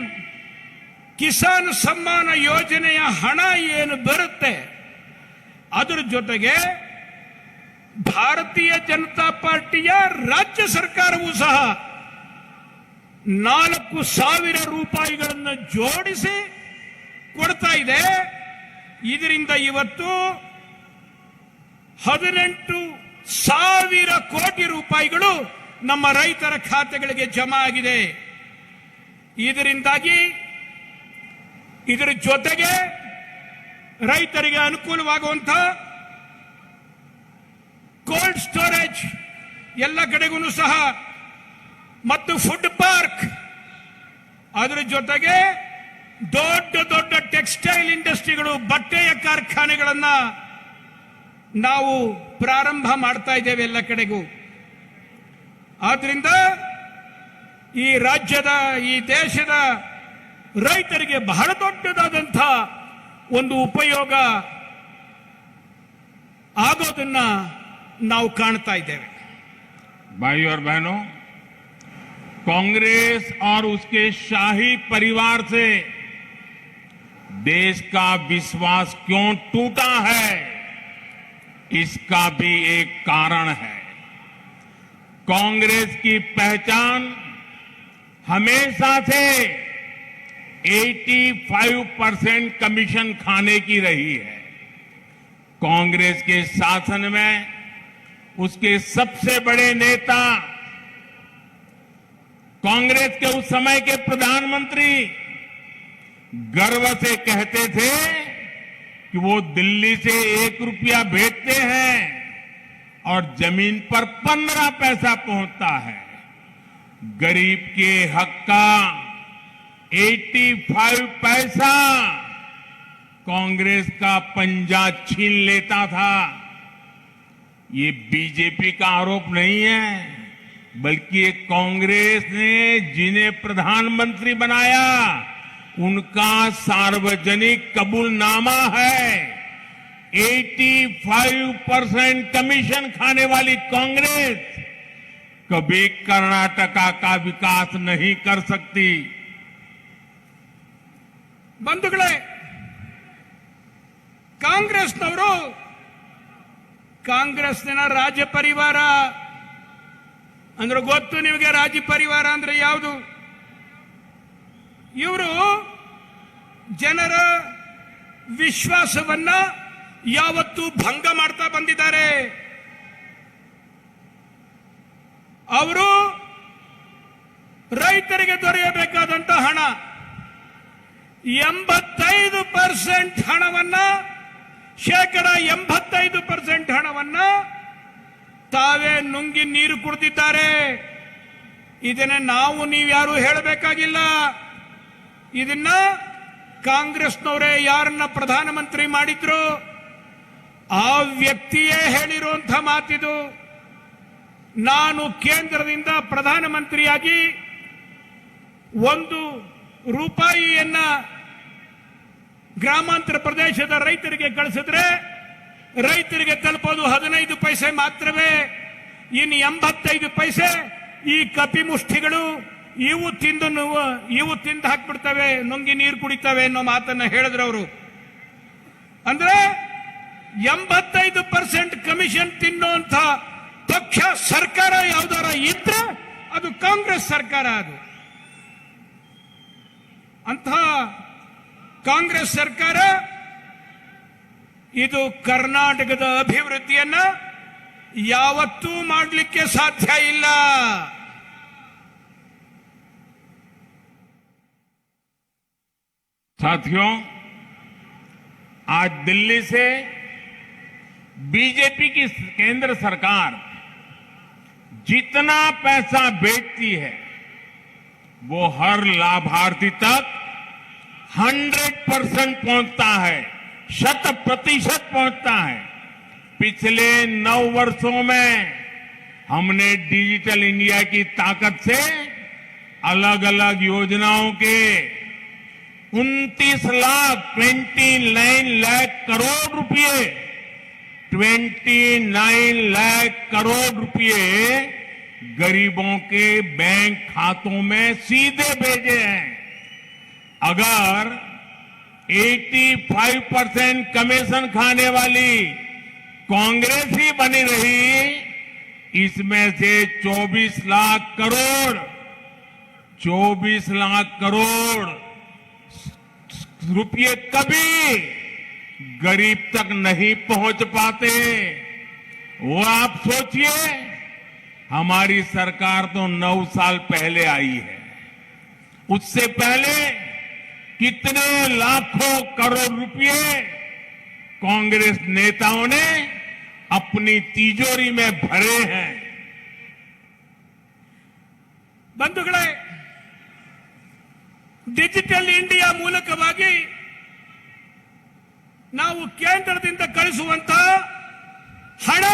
ಕಿಸಾನ್ ಸಮ್ಮಾನ ಯೋಜನೆಯ ಹಣ ಏನು ಬರುತ್ತೆ, ಅದರ ಜೊತೆಗೆ ಭಾರತೀಯ ಜನತಾ ಪಾರ್ಟಿಯ ರಾಜ್ಯ ಸರ್ಕಾರವೂ ಸಹ 4,000 ರೂಪಾಯಿಗಳನ್ನು ಜೋಡಿಸಿ ಕೊಡ್ತಾ ಇದೆ. ಇದರಿಂದ ಇವತ್ತು 18,000 ಕೋಟಿ ರೂಪಾಯಿಗಳು ನಮ್ಮ ರೈತರ ಖಾತೆಗಳಿಗೆ ಜಮಾ ಆಗಿದೆ. ಇದರಿಂದಾಗಿ ಇದರ ಜೊತೆಗೆ ರೈತರಿಗೆ ಅನುಕೂಲವಾಗುವಂತಹ ಕೋಲ್ಡ್ ಸ್ಟೋರೇಜ್ ಎಲ್ಲ ಕಡೆಗೂ ಸಹ, ಮತ್ತು ಫುಡ್ ಪಾರ್ಕ್, ಅದರ ಜೊತೆಗೆ ದೊಡ್ಡ ದೊಡ್ಡ ಟೆಕ್ಸ್ಟೈಲ್ ಇಂಡಸ್ಟ್ರಿಗಳು, ಬಟ್ಟೆಯ ಕಾರ್ಖಾನೆಗಳನ್ನ ನಾವು ಪ್ರಾರಂಭ ಮಾಡ್ತಾ ಇದ್ದೇವೆ ಎಲ್ಲ ಕಡೆಗೂ. ಆದ್ರಿಂದ ಈ ರಾಜ್ಯದ, ಈ ದೇಶದ ರೈತರಿಗೆ ಬಹಳ ದೊಡ್ಡದಾದಂಥ ಒಂದು ಉಪಯೋಗ ಆಗೋದನ್ನ ನಾವು ಕಾಣ್ತಾ ಇದ್ದೇವೆ. भाई और बहनों, कांग्रेस और उसके शाही परिवार से देश का विश्वास क्यों टूटा है, इसका भी एक कारण है. कांग्रेस की पहचान हमेशा से 85% कमीशन खाने की रही है. कांग्रेस के शासन में उसके सबसे बड़े नेता, कांग्रेस के उस समय के प्रधानमंत्री गर्व से कहते थे कि वो दिल्ली से 1 रुपया भेजते हैं और जमीन पर 15 पैसा पहुंचता है. गरीब के हक का 85 पैसा कांग्रेस का पंजा छीन लेता था. ये बीजेपी का आरोप नहीं है, बल्कि ये कांग्रेस ने जिन्हें प्रधानमंत्री बनाया उनका सार्वजनिक कबूलनामा है. 85% कमीशन खाने वाली कांग्रेस कभी कर्नाटका का विकास नहीं कर सकती. ಬಂಧುಗಳೇ, ಕಾಂಗ್ರೆಸ್ನವರು ಕಾಂಗ್ರೆಸ್ನ ರಾಜ್ಯ ಪರಿವಾರ ಅಂದ್ರೆ ಗೊತ್ತು ನಿಮಗೆ. ರಾಜ್ಯ ಪರಿವಾರ ಅಂದ್ರೆ ಯಾವುದು? ಇವರು ಜನರ ವಿಶ್ವಾಸವನ್ನ ಯಾವತ್ತೂ ಭಂಗ ಮಾಡ್ತಾ ಬಂದಿದ್ದಾರೆ. ಅವರು ರೈತರಿಗೆ ದೊರೆಯಬೇಕಾದಂತ ಹಣ 85% ಹಣವನ್ನ, 85% ಹಣವನ್ನ ತಾವೇ ನುಂಗಿ ನೀರು ಕುಡಿದಿದ್ದಾರೆ. ಇದನ್ನ ನಾವು ನೀವ್ಯಾರು ಹೇಳಬೇಕಾಗಿಲ್ಲ. ಇದನ್ನ ಕಾಂಗ್ರೆಸ್ನವರೇ ಯಾರನ್ನ ಪ್ರಧಾನಮಂತ್ರಿ ಮಾಡಿದ್ರು ಆ ವ್ಯಕ್ತಿಯೇ ಹೇಳಿರುವಂತ ಮಾತಿದು. ನಾನು ಕೇಂದ್ರದಿಂದ ಪ್ರಧಾನಮಂತ್ರಿಯಾಗಿ ₹1 ಗ್ರಾಮಾಂತರ ಪ್ರದೇಶದ ರೈತರಿಗೆ ಕಳಿಸಿದ್ರೆ ರೈತರಿಗೆ ತಲುಪೋದು 15 ಪೈಸೆ ಮಾತ್ರವೇ. ಇನ್ನು 85 ಪೈಸೆ ಈ ಕಪಿಮುಷ್ಟಿಗಳು ಇವು ತಿಂದು ಹಾಕ್ಬಿಡ್ತವೆ, ನುಂಗಿ ನೀರು ಕುಡಿತವೆ ಅನ್ನೋ ಮಾತನ್ನ ಹೇಳಿದ್ರು ಅವರು. ಅಂದ್ರೆ 85% ಕಮಿಷನ್ ತಿನ್ನುವಂತ ಪಕ್ಷ ಸರ್ಕಾರ ಯಾವ್ದಾರ ಇದ್ರೆ ಅದು ಕಾಂಗ್ರೆಸ್ ಸರ್ಕಾರ. ಅದು ಅಂತ ಕಾಂಗ್ರೆಸ್ ಸರ್ಕಾರ ಇದು ಕರ್ನಾಟಕದ ಅಭಿವೃದ್ಧಿಯನ್ನ ಯಾವತ್ತೂ ಮಾಡಲಿಕ್ಕೆ ಸಾಧ್ಯ ಇಲ್ಲ. साथियों, आज दिल्ली से बीजेपी की केंद्र सरकार जितना पैसा भेजती है वो हर लाभार्थी तक 100% पहुंचता है, 100% पहुंचता है। पिछले 9 वर्षों में हमने डिजिटल इंडिया की ताकत से अलग अलग योजनाओं के 29 लाख करोड़ रुपए 29 लाख करोड़ रुपए गरीबों के बैंक खातों में सीधे भेजे हैं। अगर 85% कमीशन खाने वाली कांग्रेस ही बनी रही, इसमें से 24 लाख करोड़ रुपये कभी गरीब तक नहीं पहुंच पाते। वो आप सोचिए, हमारी सरकार तो 9 साल पहले आई है, उससे पहले कितने लाखों करोड़ रुपए कांग्रेस नेताओं ने अपनी तिजोरी में भरे हैं। ಬಂಧುಗಳೇ, ಡಿಜಿಟಲ್ ಇಂಡಿಯಾ ಮೂಲಕವಾಗಿ ನಾವು ಕೇಂದ್ರದಿಂದ ಕಳಿಸುವಂತ ಹಣ,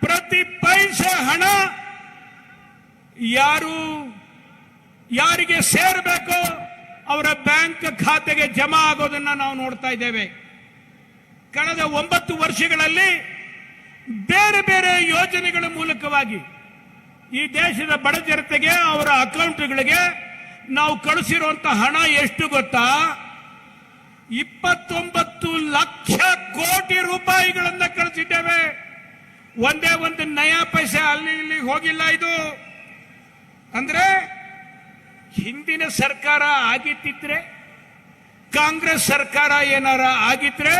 ಪ್ರತಿ ಪೈಸೆ ಹಣ ಯಾರಿಗೆ ಸೇರಬೇಕೋ ಅವರ ಬ್ಯಾಂಕ್ ಖಾತೆಗೆ ಜಮಾ ಆಗೋದನ್ನ ನಾವು ನೋಡ್ತಾ ಇದ್ದೇವೆ. ಕಳೆದ 9 ವರ್ಷಗಳಲ್ಲಿ ಬೇರೆ ಬೇರೆ ಯೋಜನೆಗಳ ಮೂಲಕವಾಗಿ ಈ ದೇಶದ ಬಡ ಜನತೆಗೆ ಅವರ ಅಕೌಂಟ್ಗಳಿಗೆ ನಾವು ಕಳಿಸಿರುವಂತಹ ಹಣ ಎಷ್ಟು ಗೊತ್ತಾ? 29 ಲಕ್ಷ ಕೋಟಿ ರೂಪಾಯಿಗಳನ್ನ ಕಳಿಸಿದ್ದೇವೆ. ಒಂದೇ ಒಂದು ನಯಾ ಪೈಸೆ ಅಲ್ಲಿ ಇಲ್ಲಿ ಹೋಗಿಲ್ಲ. ಇದು ಅಂದ್ರೆ ಹಿಂದಿನ ಸರ್ಕಾರ ಆಗಿತ್ತಿದ್ರೆ, ಕಾಂಗ್ರೆಸ್ ಸರ್ಕಾರ ಏನಾರ ಆಗಿದ್ರೆ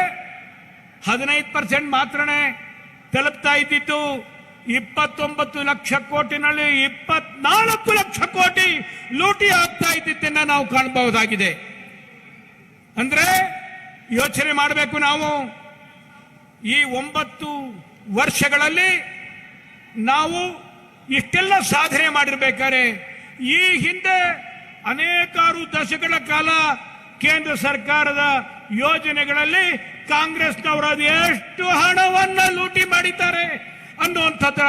15% ಮಾತ್ರನೇ ತಲುಪ್ತಾ ಇದ್ದಿದ್ದು. 29 ಲಕ್ಷ ಕೋಟಿನಲ್ಲಿ 24 ಲಕ್ಷ ಕೋಟಿ ಲೂಟಿ ಆಗ್ತಾ ಇದ್ದಿದ್ದನ್ನ ನಾವು ಕಾಣಬಹುದಾಗಿದೆ. ಅಂದ್ರೆ ಯೋಚನೆ ಮಾಡಬೇಕು ನಾವು. ಈ 9 ವರ್ಷಗಳಲ್ಲಿ ನಾವು ಇಷ್ಟೆಲ್ಲ ಸಾಧನೆ ಮಾಡಿರ್ಬೇಕಾದ್ರೆ ಈ ಹಿಂದೆ ಅನೇಕಾರು ದಶಕಗಳ ಕಾಲ ಕೇಂದ್ರ ಸರ್ಕಾರದ ಯೋಜನೆಗಳಲ್ಲಿ ಕಾಂಗ್ರೆಸ್ನವರು ಎಷ್ಟು ಹಣವನ್ನ ಲೂಟಿ ಮಾಡಿದ್ದಾರೆ ಅನ್ನುವಂಥದ್ರ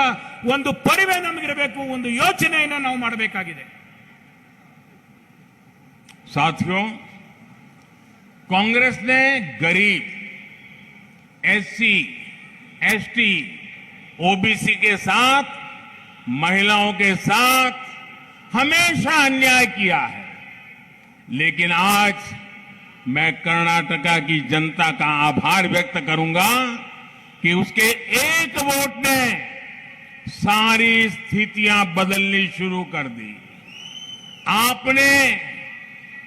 ಒಂದು ಪರಿವೆ ನಮಗಿರಬೇಕು, ಒಂದು ಯೋಚನೆಯನ್ನು ನಾವು ಮಾಡಬೇಕಾಗಿದೆ. साथियों, कांग्रेस ने गरीब, एससी, एसटी, ओबीसी के साथ, महिलाओं के साथ हमेशा अन्याय किया है। लेकिन आज मैं कर्नाटका की जनता का आभार व्यक्त करूंगा कि उसके एक वोट ने सारी स्थितियां बदलनी शुरू कर दी। आपने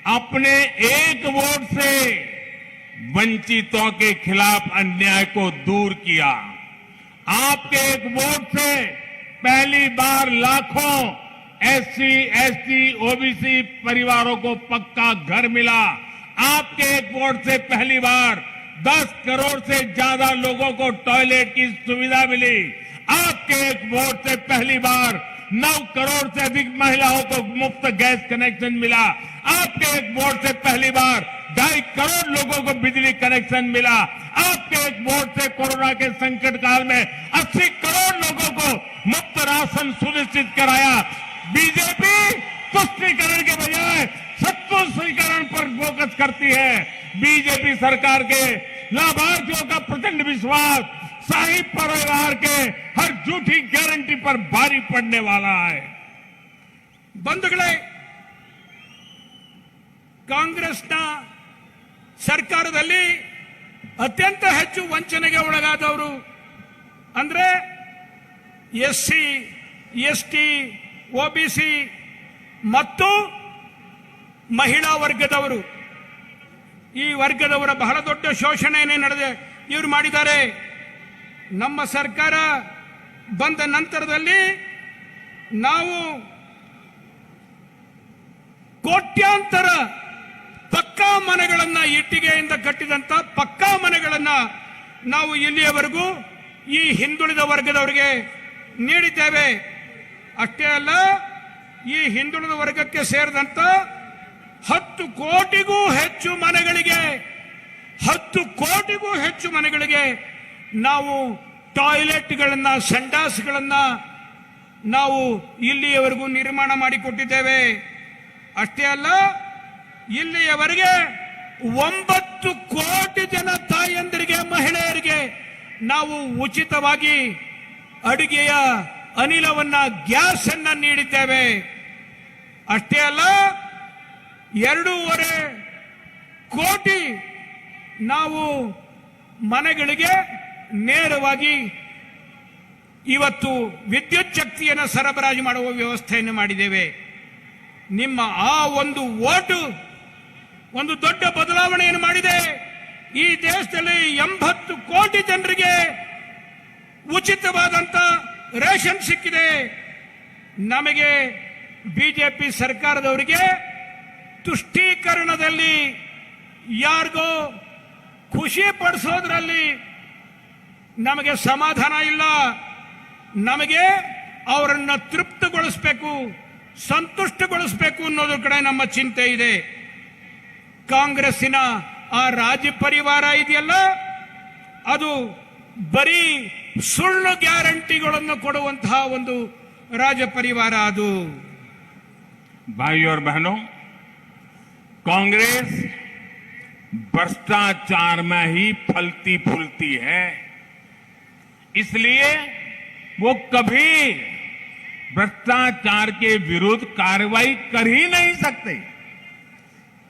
अपने एक वोट से वंचितों के खिलाफ अन्याय को दूर किया। आपके एक वोट से पहली बार लाखों एससी, एसटी, ओबीसी परिवारों को पक्का घर मिला। आपके एक वोट से पहली बार 10 करोड़ से ज्यादा लोगों को टॉयलेट की सुविधा मिली। आपके एक वोट से पहली बार 9 करोड़ से अधिक महिलाओं को मुफ्त गैस कनेक्शन मिला। आपके एक वोट से पहली बार 2.5 करोड़ लोगों को बिजली कनेक्शन मिला। आपके एक वोट से कोरोना के संकट काल में 80 करोड़ लोगों को मुफ्त राशन सुनिश्चित कराया। बीजेपी तुष्टीकरण के बजाय सत्तुष्टीकरण पर फोकस करती है। बीजेपी सरकार के लाभार्थियों का प्रचंड विश्वास शाही परिवार के हर झूठी गारंटी पर भारी पड़ने वाला है। ಬಂಧುಗಳೇ, ಕಾಂಗ್ರೆಸ್ನ ಸರ್ಕಾರದಲ್ಲಿ ಅತ್ಯಂತ ಹೆಚ್ಚು ವಂಚನೆಗೆ ಒಳಗಾದವರು ಅಂದ್ರೆ ಎಸ್ಸಿ, ಎಸ್ಟಿ, ಒಬಿಸಿ ಮತ್ತು ಮಹಿಳಾ ವರ್ಗದವರು. ಈ ವರ್ಗದವರ ಬಹಳ ದೊಡ್ಡ ಶೋಷಣೆಯನ್ನೇ ನಡೆದಿದೆ, ಇವರು ಮಾಡಿದ್ದಾರೆ. ನಮ್ಮ ಸರ್ಕಾರ ಬಂದ ನಂತರದಲ್ಲಿ ನಾವು ಕೋಟ್ಯಾಂತರ ಪಕ್ಕಾ ಮನೆಗಳನ್ನ, ಇಟ್ಟಿಗೆಯಿಂದ ಕಟ್ಟಿದಂತ ಪಕ್ಕಾ ಮನೆಗಳನ್ನ ನಾವು ಇಲ್ಲಿಯವರೆಗೂ ಈ ಹಿಂದುಳಿದ ವರ್ಗದವರಿಗೆ ನೀಡಿದ್ದೇವೆ. ಅಷ್ಟೇ ಅಲ್ಲ, ಈ ಹಿಂದುಳಿದ ವರ್ಗಕ್ಕೆ ಸೇರಿದಂತ 10 ಕೋಟಿಗೂ ಹೆಚ್ಚು ಮನೆಗಳಿಗೆ 10 ಕೋಟಿಗೂ ಹೆಚ್ಚು ಮನೆಗಳಿಗೆ ನಾವು ಟಾಯ್ಲೆಟ್ಗಳನ್ನ, ಸಂಡಾಸ್ಗಳನ್ನ ನಾವು ಇಲ್ಲಿಯವರೆಗೂ ನಿರ್ಮಾಣ ಮಾಡಿಕೊಟ್ಟಿದ್ದೇವೆ. ಅಷ್ಟೇ ಅಲ್ಲ, ಇಲ್ಲಿಯವರೆಗೆ 9 ಕೋಟಿ ಜನ ತಾಯಂದಿರಿಗೆ, ಮಹಿಳೆಯರಿಗೆ ನಾವು ಉಚಿತವಾಗಿ ಅಡುಗೆಯ ಅನಿಲವನ್ನ, ಗ್ಯಾಸ್ ಅನ್ನ ನೀಡಿದ್ದೇವೆ. ಅಷ್ಟೇ ಅಲ್ಲ, 2.5 ಕೋಟಿ ನಾವು ಮನೆಗಳಿಗೆ ನೇರವಾಗಿ ಇವತ್ತು ವಿದ್ಯುತ್ ಶಕ್ತಿಯನ್ನು ಸರಬರಾಜು ಮಾಡುವ ವ್ಯವಸ್ಥೆಯನ್ನು ಮಾಡಿದ್ದೇವೆ. ನಿಮ್ಮ ಆ ಒಂದು ಓಟು ಒಂದು ದೊಡ್ಡ ಬದಲಾವಣೆಯನ್ನು ಮಾಡಿದೆ. ಈ ದೇಶದಲ್ಲಿ 80 ಕೋಟಿ ಜನರಿಗೆ ಉಚಿತವಾದಂತ ರೇಷನ್ ಸಿಕ್ಕಿದೆ. ನಮಗೆ ಬಿಜೆಪಿ ಸರ್ಕಾರದವರಿಗೆ ತುಷ್ಟೀಕರಣದಲ್ಲಿ ಯಾರಿಗೋ ಖುಷಿ ಪಡಿಸೋದ್ರಲ್ಲಿ ನಮಗೆ ಸಮಾಧಾನ ಇಲ್ಲ. ನಮಗೆ ಅವರನ್ನ ತೃಪ್ತಿಗೊಳಿಸಬೇಕು, ಸಂತುಷ್ಟಗೊಳಿಸಬೇಕು ಅನ್ನೋದ್ರ ಕಡೆ ನಮ್ಮ ಚಿಂತೆ ಇದೆ. ಕಾಂಗ್ರೆಸ್ಸಿನ ಆ ರಾಜ್ಯ ಪರಿವಾರ ಇದೆಯಲ್ಲ, ಅದು ಬರೀ ಸುಳ್ಳು ಗ್ಯಾರಂಟಿಗಳನ್ನು ಕೊಡುವಂತಹ ಒಂದು ರಾಜ ಪರಿವಾರ ಅದು. भाइयों और बहनों, कांग्रेस भ्रष्टाचार में ही फलती फूलती है। इसलिए वो कभी भ्रष्टाचार के विरुद्ध कार्रवाई कर ही नहीं सकते।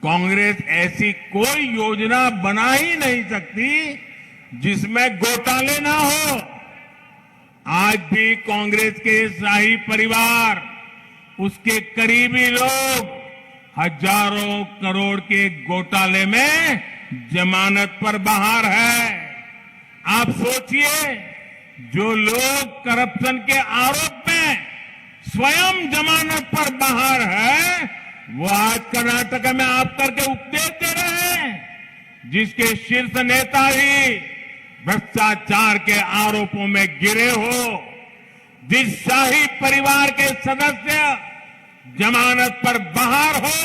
कांग्रेस ऐसी कोई योजना बना ही नहीं सकती जिसमें घोटाले ना हो। आज भी कांग्रेस के शाही परिवार, उसके करीबी लोग हजारों करोड़ के घोटाले में जमानत पर बाहर है। आप सोचिए, जो लोग करप्शन के आरोप में स्वयं जमानत पर बाहर है, वो आज कर्नाटक में आप करके उपदेश दे रहे हैं, जिसके शीर्ष नेता ही भ्रष्टाचार के आरोपों में गिरे हो। जिस शाही परिवार के सदस्य जमानत पर बाहर हो,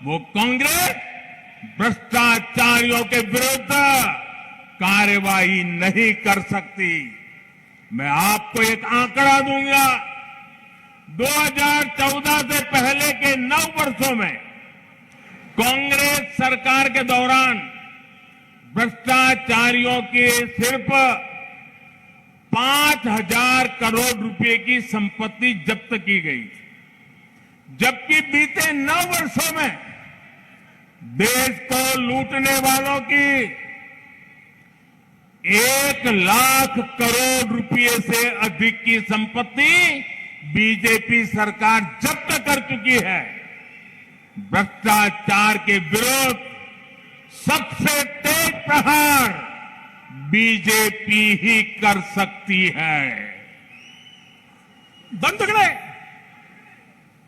वो कांग्रेस भ्रष्टाचारियों के विरुद्ध कार्रवाई नहीं कर सकती। मैं आपको एक आंकड़ा दूंगा। 2014 से पहले के 9 वर्षों में कांग्रेस सरकार के दौरान भ्रष्टाचारियों की सिर्फ 5,000 करोड़ रुपए की संपत्ति जब्त की गई, जबकि बीते 9 वर्षों में देश को लूटने वालों की 1,00,000 करोड़ रुपए से अधिक की संपत्ति बीजेपी सरकार जब्त कर चुकी है। भ्रष्टाचार के विरुद्ध सबसे तेज प्रहार बीजेपी ही कर सकती है। ಬಂಧುಗಳೇ,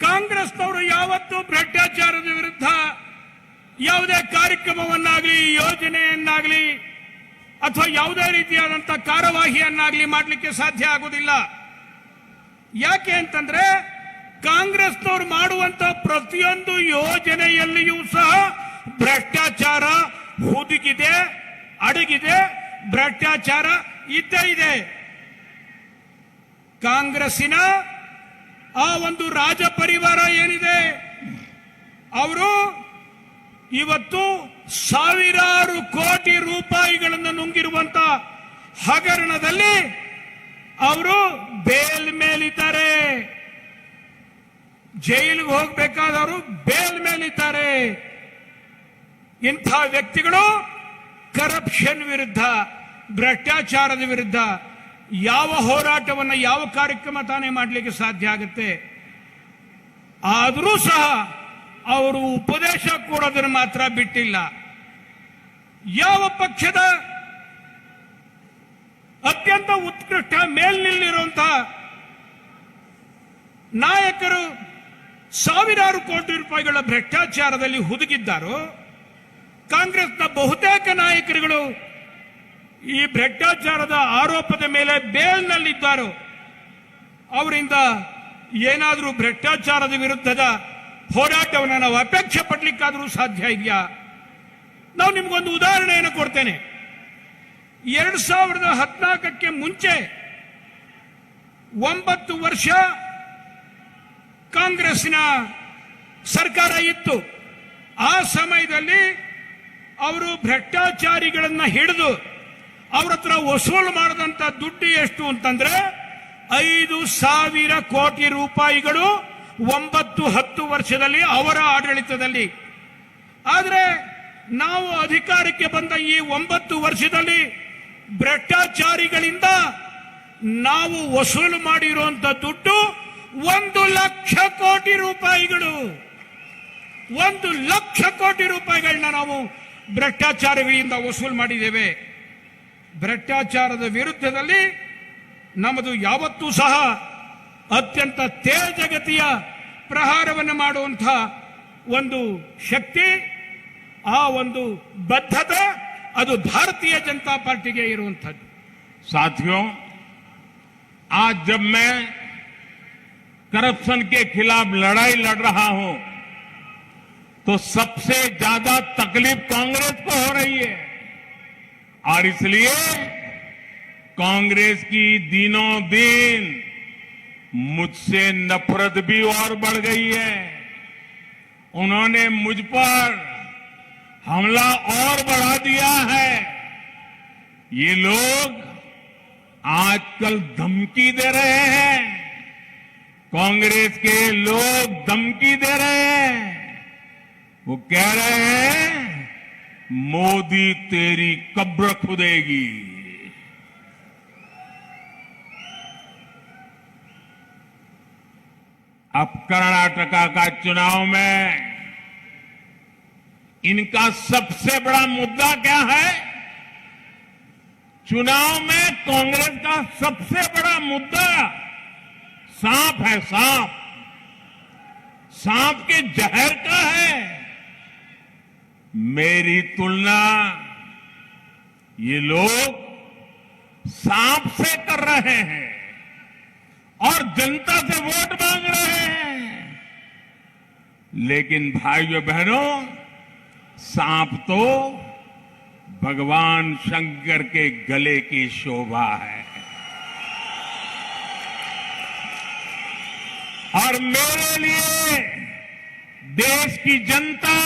ಕಾಂಗ್ರೆಸ್ನವರು ಯಾವತ್ತೂ ಭ್ರಷ್ಟಾಚಾರದ ವಿರುದ್ಧ ಯಾವುದೇ ಕಾರ್ಯಕ್ರಮವನ್ನಾಗಲಿ ಯೋಜನೆಯನ್ನಾಗಲಿ ಅಥವಾ ಯಾವುದೇ ರೀತಿಯಾದಂತಹ ಕಾರ್ಯವಾಹಿಯನ್ನಾಗಲಿ ಮಾಡಲಿಕ್ಕೆ ಸಾಧ್ಯ ಆಗುವುದಿಲ್ಲ. ಯಾಕೆ ಅಂತಂದ್ರೆ ಕಾಂಗ್ರೆಸ್ನವರು ಮಾಡುವಂತ ಪ್ರತಿಯೊಂದು ಯೋಜನೆಯಲ್ಲಿಯೂ ಸಹ ಭ್ರಷ್ಟಾಚಾರ ಹುದುಗಿದೆ, ಅಡಗಿದೆ, ಭ್ರಷ್ಟಾಚಾರ ಇದ್ದೇ ಇದೆ. ಕಾಂಗ್ರೆಸ್ಸಿನ ಆ ಒಂದು ರಾಜ ಪರಿವಾರ ಏನಿದೆ, ಅವರು ಇವತ್ತು ಸಾವಿರಾರು ಕೋಟಿ ರೂಪಾಯಿಗಳನ್ನು ನುಂಗಿರುವಂತ ಹಗರಣದಲ್ಲಿ ಅವರು ಬೇಲ್ ಮೇಲಿದ್ದಾರೆ. ಜೈಲಿಗೆ ಹೋಗಬೇಕಾದವರು ಬೇಲ್ ಮೇಲಿದ್ದಾರೆ. ಇಂಥ ವ್ಯಕ್ತಿಗಳು ಕರಪ್ಷನ್ ವಿರುದ್ಧ, ಭ್ರಷ್ಟಾಚಾರದ ವಿರುದ್ಧ ಯಾವ ಹೋರಾಟವನ್ನು, ಯಾವ ಕಾರ್ಯಕ್ರಮ ತಾನೇ ಮಾಡಲಿಕ್ಕೆ ಸಾಧ್ಯ ಆಗುತ್ತೆ? ಆದರೂ ಸಹ ಅವರು ಉಪದೇಶ ಕೊಡೋದನ್ನು ಮಾತ್ರ ಬಿಟ್ಟಿಲ್ಲ. ಯಾವ ಪಕ್ಷದ ಅತ್ಯಂತ ಉತ್ಕೃಷ್ಟ ಮೇಲ್ನಿಲ್ಲಿರುವಂತಹ ನಾಯಕರು ಸಾವಿರಾರು ಕೋಟಿ ರೂಪಾಯಿಗಳ ಭ್ರಷ್ಟಾಚಾರದಲ್ಲಿ ಹುದುಗಿದ್ದಾರೋ, ಕಾಂಗ್ರೆಸ್ನ ಬಹುತೇಕ ನಾಯಕರುಗಳು ಈ ಭ್ರಷ್ಟಾಚಾರದ ಆರೋಪದ ಮೇಲೆ ಬೇಲ್ನಲ್ಲಿದ್ದಾರೋ, ಅವರಿಂದ ಏನಾದರೂ ಭ್ರಷ್ಟಾಚಾರದ ವಿರುದ್ಧದ ಹೋರಾಟವನ್ನು ನಾವು ಅಪೇಕ್ಷೆ ಪಡಲಿಕ್ಕಾದರೂ ಸಾಧ್ಯ ಇದೆಯಾ? ನಾವು ನಿಮಗೊಂದು ಉದಾಹರಣೆಯನ್ನು ಕೊಡ್ತೇನೆ. 2014ಕ್ಕೆ ಮುಂಚೆ 9 ವರ್ಷ ಕಾಂಗ್ರೆಸ್ಸಿನ ಸರ್ಕಾರ ಇತ್ತು. ಆ ಸಮಯದಲ್ಲಿ ಅವರು ಭ್ರಷ್ಟಾಚಾರಿಗಳನ್ನ ಹಿಡಿದು ಅವ್ರ ಹತ್ರ ವಸೂಲು ಮಾಡಿದಂತ ದುಡ್ಡು ಎಷ್ಟು ಅಂತಂದ್ರೆ 5,000 ಕೋಟಿ ರೂಪಾಯಿಗಳು 9-10 ವರ್ಷದಲ್ಲಿ ಅವರ ಆಡಳಿತದಲ್ಲಿ. ಆದರೆ ನಾವು ಅಧಿಕಾರಕ್ಕೆ ಬಂದ ಈ 9 ವರ್ಷದಲ್ಲಿ ಭ್ರಷ್ಟಾಚಾರಿಗಳಿಂದ ನಾವು ವಸೂಲು ಮಾಡಿರುವಂತ ದುಡ್ಡು 1,00,000 ಕೋಟಿ ರೂಪಾಯಿಗಳು. 1,00,000 ಕೋಟಿ ರೂಪಾಯಿಗಳನ್ನ ನಾವು ಭ್ರಷ್ಟಾಚಾರಿಗಳಿಂದ ವಸೂಲು ಮಾಡಿದ್ದೇವೆ. ಭ್ರಷ್ಟಾಚಾರದ ವಿರುದ್ಧದಲ್ಲಿ ನಮ್ಮದು ಯಾವತ್ತೂ ಸಹ ಅತ್ಯಂತ ತೇಜಗತಿಯ ಪ್ರಹಾರವನ್ನು ಮಾಡುವಂತಹ ಒಂದು ಶಕ್ತಿ, ಆ ಒಂದು ಬದ್ಧತೆ ಅದು ಭಾರತೀಯ ಜನತಾ ಪಾರ್ಟಿಗೆ ಇರುವಂತದ್ದು. साथियों, आज जब मैं करप्शन के खिलाफ लड़ाई लड़ रहा हूं तो सबसे ज्यादा तकलीफ कांग्रेस को हो रही है और इसलिए कांग्रेस की दिनों दिन मुझसे नफरत भी और बढ़ गई है। उन्होंने मुझ पर हमला और बढ़ा दिया है। ये लोग आजकल धमकी दे रहे हैं, कांग्रेस के लोग धमकी दे रहे हैं। वो कह रहे हैं मोदी तेरी कब्र खुदेगी। अब कर्नाटका का चुनाव में इनका सबसे बड़ा मुद्दा क्या है? चुनाव में कांग्रेस का सबसे बड़ा मुद्दा सांप है। सांप के जहर का है। मेरी तुलना ये लोग सांप से कर रहे हैं और जनता से वोट मांग रहे हैं। लेकिन भाइयों बहनों, सांप तो भगवान शंकर के गले की शोभा है। और मेरे लिए देश की जनता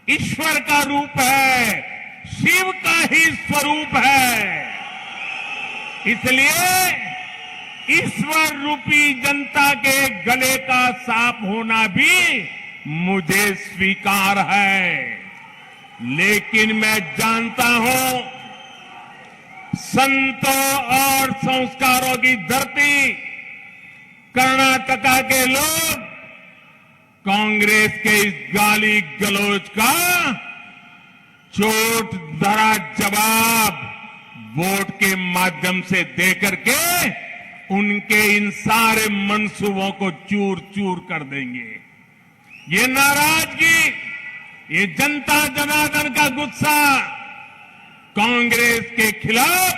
ईश्वर का रूप है, शिव का ही स्वरूप है। इसलिए ईश्वर रूपी जनता के गले का सांप होना भी मुझे स्वीकार है। लेकिन मैं जानता हूं संतों और संस्कारों की धरती कर्नाटका के लोग कांग्रेस के इस गाली गलौज का चोट भरा जवाब वोट के माध्यम से देकर के उनके इन सारे मंसूबों को चूर चूर कर देंगे। ये नाराजगी, ये जनता जनार्दन का गुस्सा कांग्रेस के खिलाफ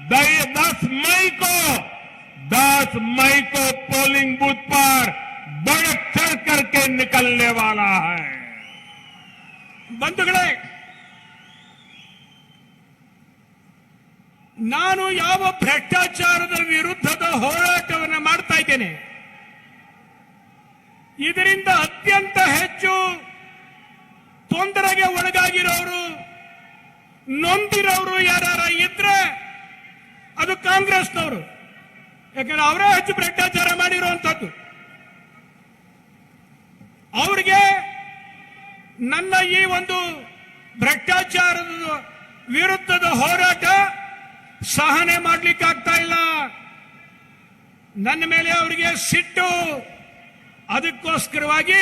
10 मई को पोलिंग बूथ पर बढ़ चढ़ करके निकलने वाला है। ಬಂಧುಗಳೇ, ನಾನು ಯಾವ ಭ್ರಷ್ಟಾಚಾರದ ವಿರುದ್ಧದ ಹೋರಾಟವನ್ನು ಮಾಡ್ತಾ ಇದ್ದೇನೆ, ಇದರಿಂದ ಅತ್ಯಂತ ಹೆಚ್ಚು ತೊಂದರೆಗೆ ಒಳಗಾಗಿರೋರು, ನೊಂದಿರೋರು ಯಾರು ಇದ್ರೆ ಅದು ಕಾಂಗ್ರೆಸ್ನವರು. ಯಾಕಂದ್ರೆ ಅವರೇ ಹೆಚ್ಚು ಭ್ರಷ್ಟಾಚಾರ ಮಾಡಿರುವಂತದ್ದು. ಅವರಿಗೆ ನನ್ನ ಈ ಒಂದು ಭ್ರಷ್ಟಾಚಾರದ ವಿರುದ್ಧದ ಹೋರಾಟ ಸಹನೆ ಮಾಡ್ಲಿಕ್ಕಾಗ್ತಾ ಇಲ್ಲ. ನನ್ನ ಮೇಲೆ ಅವರಿಗೆ ಸಿಟ್ಟು. ಅದಕ್ಕೋಸ್ಕರವಾಗಿ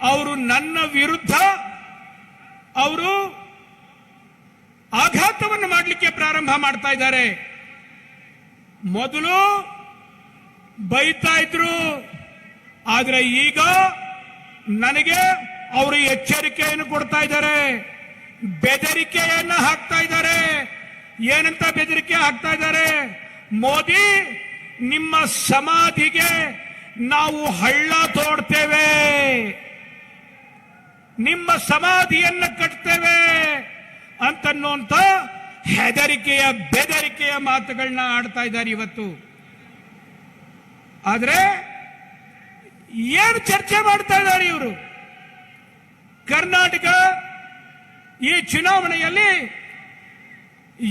ಅವರು ನನ್ನ ವಿರುದ್ಧ ಅವರು ಆಘಾತವನ್ನು ಮಾಡಲಿಕ್ಕೆ ಪ್ರಾರಂಭ ಮಾಡ್ತಾ ಇದ್ದಾರೆ. ಮೊದಲು ಬೈತಾ ಇದ್ರು, ಆದ್ರೆ ಈಗ ನನಗೆ ಅವರು ಎಚ್ಚರಿಕೆಯನ್ನು ಕೊಡ್ತಾ ಇದ್ದಾರೆ, ಬೆದರಿಕೆಯನ್ನು ಹಾಕ್ತಾ ಇದ್ದಾರೆ. ಏನಂತ ಬೆದರಿಕೆ ಹಾಕ್ತಾ ಇದ್ದಾರೆ? ಮೋದಿ, ನಿಮ್ಮ ಸಮಾಧಿಗೆ ನಾವು ಹಳ್ಳ ತೋಡ್ತೇವೆ, ನಿಮ್ಮ ಸಮಾಧಿಯನ್ನು ಕಟ್ತೇವೆ ಅಂತನ್ನುವಂತ ಹೆದರಿಕೆಯ ಬೆದರಿಕೆಯ ಮಾತುಗಳನ್ನ ಆಡ್ತಾ ಇದ್ದಾರೆ ಇವತ್ತು. ಆದ್ರೆ ಏನು ಚರ್ಚೆ ಮಾಡ್ತಾ ಇದ್ದಾರೆ ಇವರು? ಕರ್ನಾಟಕ ಈ ಚುನಾವಣೆಯಲ್ಲಿ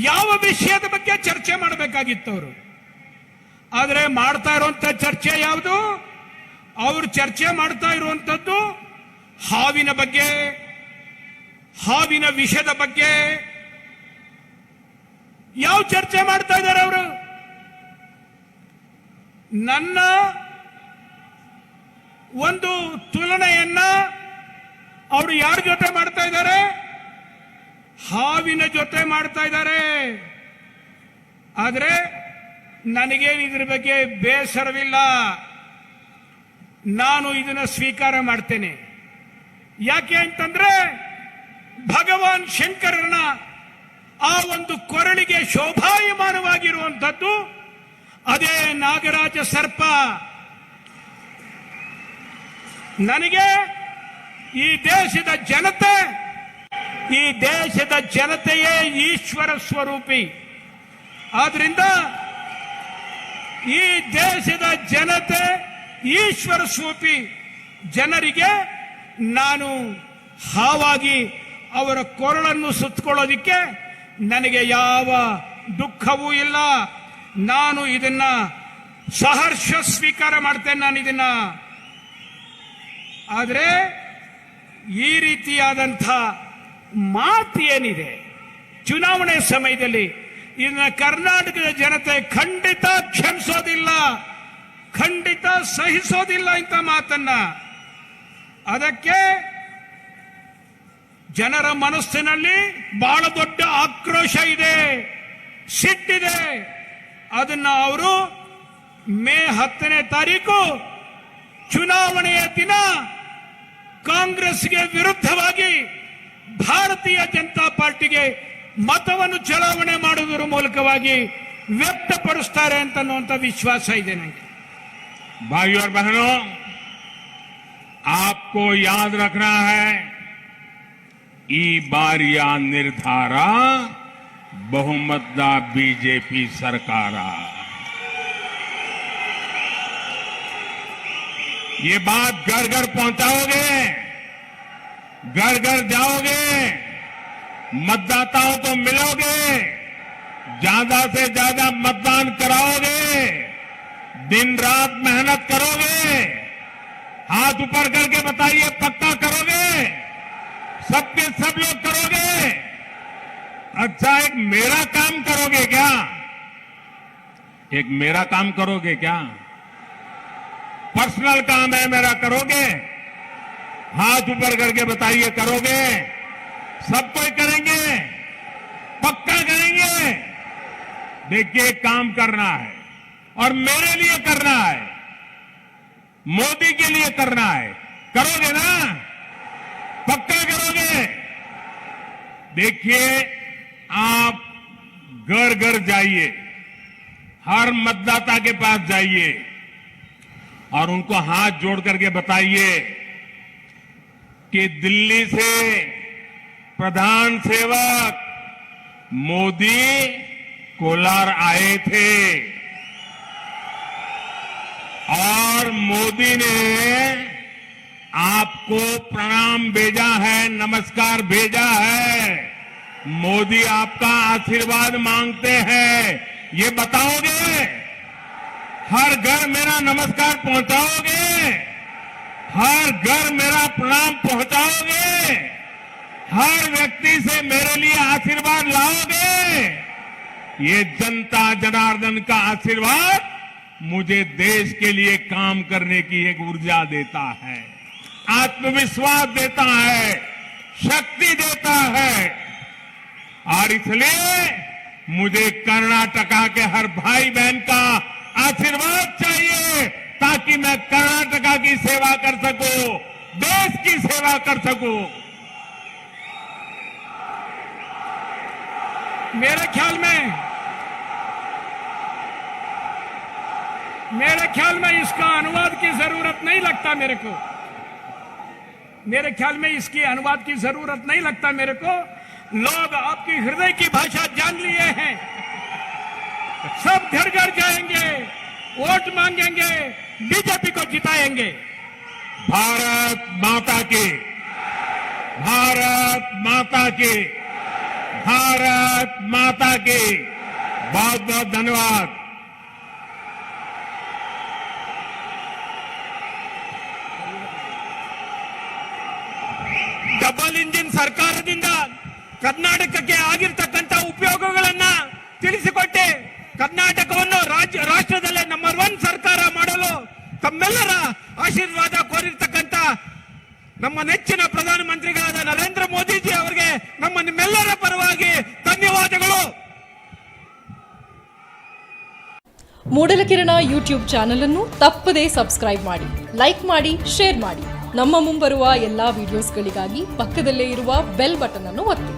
ಯಾವ ವಿಷಯದ ಬಗ್ಗೆ ಚರ್ಚೆ ಮಾಡಬೇಕಾಗಿತ್ತು ಅವರು? ಆದರೆ ಮಾಡ್ತಾ ಇರುವಂತ ಚರ್ಚೆ ಯಾವುದು? ಅವರು ಚರ್ಚೆ ಮಾಡ್ತಾ ಇರುವಂತದ್ದು ಹಾವಿನ ಬಗ್ಗೆ, ಹಾವಿನ ವಿಷದ ಬಗ್ಗೆ. ಯಾವ ಚರ್ಚೆ ಮಾಡ್ತಾ ಇದ್ದಾರೆ ಅವರು? ನನ್ನ ಒಂದು ತುಲನೆಯನ್ನ ಅವರು ಯಾರ ಜೊತೆ ಮಾಡ್ತಾ ಇದ್ದಾರೆ? ಹಾವಿನ ಜೊತೆ ಮಾಡ್ತಾ ಇದ್ದಾರೆ. ಆದ್ರೆ ನನಗೇನು ಇದ್ರ ಬಗ್ಗೆ ಬೇಸರವಿಲ್ಲ, ನಾನು ಇದನ್ನ ಸ್ವೀಕಾರ ಮಾಡ್ತೇನೆ. ಯಾಕೆ ಅಂತಂದ್ರೆ ಭಗವಾನ್ ಶಂಕರನ ಆ ಒಂದು ಕೊರಳಿಗೆ ಶೋಭಾಯಮಾನವಾಗಿರುವಂಥದ್ದು ಅದೇ ನಾಗರಾಜ ಸರ್ಪ. ನನಗೆ ಈ ದೇಶದ ಜನತೆಯೇ ಈಶ್ವರ ಸ್ವರೂಪಿ. ಆದ್ರಿಂದ ಈ ದೇಶದ ಜನತೆ ಈಶ್ವರ ಸ್ವರೂಪಿ ಜನರಿಗೆ ನಾನು ಹಾವಾಗಿ ಅವರ ಕೊರಳನ್ನು ಸುತ್ತಕೊಳ್ಳೋದಿಕ್ಕೆ ನನಗೆ ಯಾವ ದುಃಖವೂ ಇಲ್ಲ. ನಾನು ಇದನ್ನ ಸಹರ್ಷ ಸ್ವೀಕಾರ ಮಾಡ್ತೇನೆ. ನಾನು ಇದನ್ನ ಆದರೆ ಈ ರೀತಿಯಾದಂಥ ಮಾತು ಏನಿದೆ ಚುನಾವಣೆ ಸಮಯದಲ್ಲಿ, ಇದನ್ನ ಕರ್ನಾಟಕದ ಜನತೆ ಖಂಡಿತ ಕ್ಷಮಿಸೋದಿಲ್ಲ, ಖಂಡಿತ ಸಹಿಸೋದಿಲ್ಲ ಇಂಥ ಮಾತನ್ನ. ಅದಕ್ಕೆ ಜನರ ಮನಸ್ಸಿನಲ್ಲಿ ಬಹಳ ದೊಡ್ಡ ಆಕ್ರೋಶ ಇದೆ, ಸಿಟ್ಟಿದೆ. ಅದನ್ನ ಅವರು ಮೇ 10ನೇ ತಾರೀಕು ಚುನಾವಣೆಯ ದಿನ ಕಾಂಗ್ರೆಸ್ಗೆ ವಿರುದ್ಧವಾಗಿ ಭಾರತೀಯ ಜನತಾ ಪಾರ್ಟಿಗೆ मतವನ್ನು ಚಲಾವಣೆ ಮಾಡುವುದರ ಮೂಲಕವಾಗಿ ವ್ಯಕ್ತಪಡಿಸುತ್ತಾರೆ ಅಂತನ್ನುವಂತ ವಿಶ್ವಾಸ ಇದೆ ನನಗೆ. भाइयों और बहनों, आपको याद रखना है, ಈ ಬಾರಿಯ ನಿರ್ಧಾರ ಬಹುಮತದ बीजेपी सरकार। ये बात घर घर पहुंचाओगे, घर घर जाओगे, मतदाताओं को मिलोगे, ज्यादा से ज्यादा मतदान कराओगे, दिन रात मेहनत करोगे, हाथ ऊपर करके बताइए पक्का करोगे, सबके सब लोग करोगे। अच्छा, एक मेरा काम करोगे क्या? एक मेरा काम करोगे क्या? पर्सनल काम है मेरा, करोगे? हाथ ऊपर करके बताइए, करोगे? सब कोई करेंगे, पक्का करेंगे। देखिए, काम करना है और मेरे लिए करना है, मोदी के लिए करना है। करोगे ना? पक्का करोगे? देखिए, आप घर घर जाइए, हर मतदाता के पास जाइए और उनको हाथ जोड़ करके बताइए कि दिल्ली से प्रधान सेवक मोदी कोलार आए थे और मोदी ने आपको प्रणाम भेजा है, नमस्कार भेजा है। मोदी आपका आशीर्वाद मांगते हैं, ये बताओगे? हर घर मेरा नमस्कार पहुंचाओगे? हर घर मेरा प्रणाम पहुंचाओगे? हर व्यक्ति से मेरे लिए आशीर्वाद लाओगे? ये जनता जनार्दन का आशीर्वाद मुझे देश के लिए काम करने की एक ऊर्जा देता है, आत्मविश्वास देता है, शक्ति देता है। और इसलिए मुझे कर्नाटका के हर भाई बहन का आशीर्वाद चाहिए ताकि मैं कर्नाटका की सेवा कर सकूं, देश की सेवा कर सकूं। मेरे ख्याल में इसका अनुवाद की जरूरत नहीं लगता मेरे को। मेरे ख्याल में इसकी अनुवाद की जरूरत नहीं लगता मेरे को। लोग आपकी हृदय की भाषा जान लिए हैं। सब घर घर जाएंगे, वोट मांगेंगे, बीजेपी को जिताएंगे। भारत माता की, भारत माता की, भारत माता की। बहुत बहुत धन्यवाद। ಡಬಲ್ ಇಂಜಿನ್ ಸರ್ಕಾರದಿಂದ ಕರ್ನಾಟಕಕ್ಕೆ ಆಗಿರ್ತಕ್ಕಂಥ ಉಪಯೋಗಗಳನ್ನ ತಿಳಿಸಿಕೊಟ್ಟೆ. ಕರ್ನಾಟಕವನ್ನು ರಾಷ್ಟ್ರದಲ್ಲೇ ನಂಬರ್ 1 ಸರ್ಕಾರ ಮಾಡಲು ತಮ್ಮೆಲ್ಲರ ಆಶೀರ್ವಾದ ಕೋರಿರ್ತಕ್ಕಂಥ ನಮ್ಮ ನೆಚ್ಚಿನ ಪ್ರಧಾನಮಂತ್ರಿಗಳಾದ ನರೇಂದ್ರ ಮೋದಿಜಿ ಅವರಿಗೆ ನಿಮ್ಮೆಲ್ಲರ ಪರವಾಗಿ ಧನ್ಯವಾದಗಳು. ಮೂಡಲಕಿರಣ ಯೂಟ್ಯೂಬ್ ಚಾನೆಲ್ ಅನ್ನು ತಪ್ಪದೇ ಸಬ್ಸ್ಕ್ರೈಬ್ ಮಾಡಿ, ಲೈಕ್ ಮಾಡಿ, ಶೇರ್ ಮಾಡಿ. ನಮ್ಮ ಮುಂಬರುವ ಎಲ್ಲಾ ವಿಡಿಯೋಸ್ಗಳಿಗಾಗಿ ಪಕ್ಕದಲ್ಲೇ ಇರುವ ಬೆಲ್ ಬಟನ್ ಅನ್ನು ಒತ್ತಿ.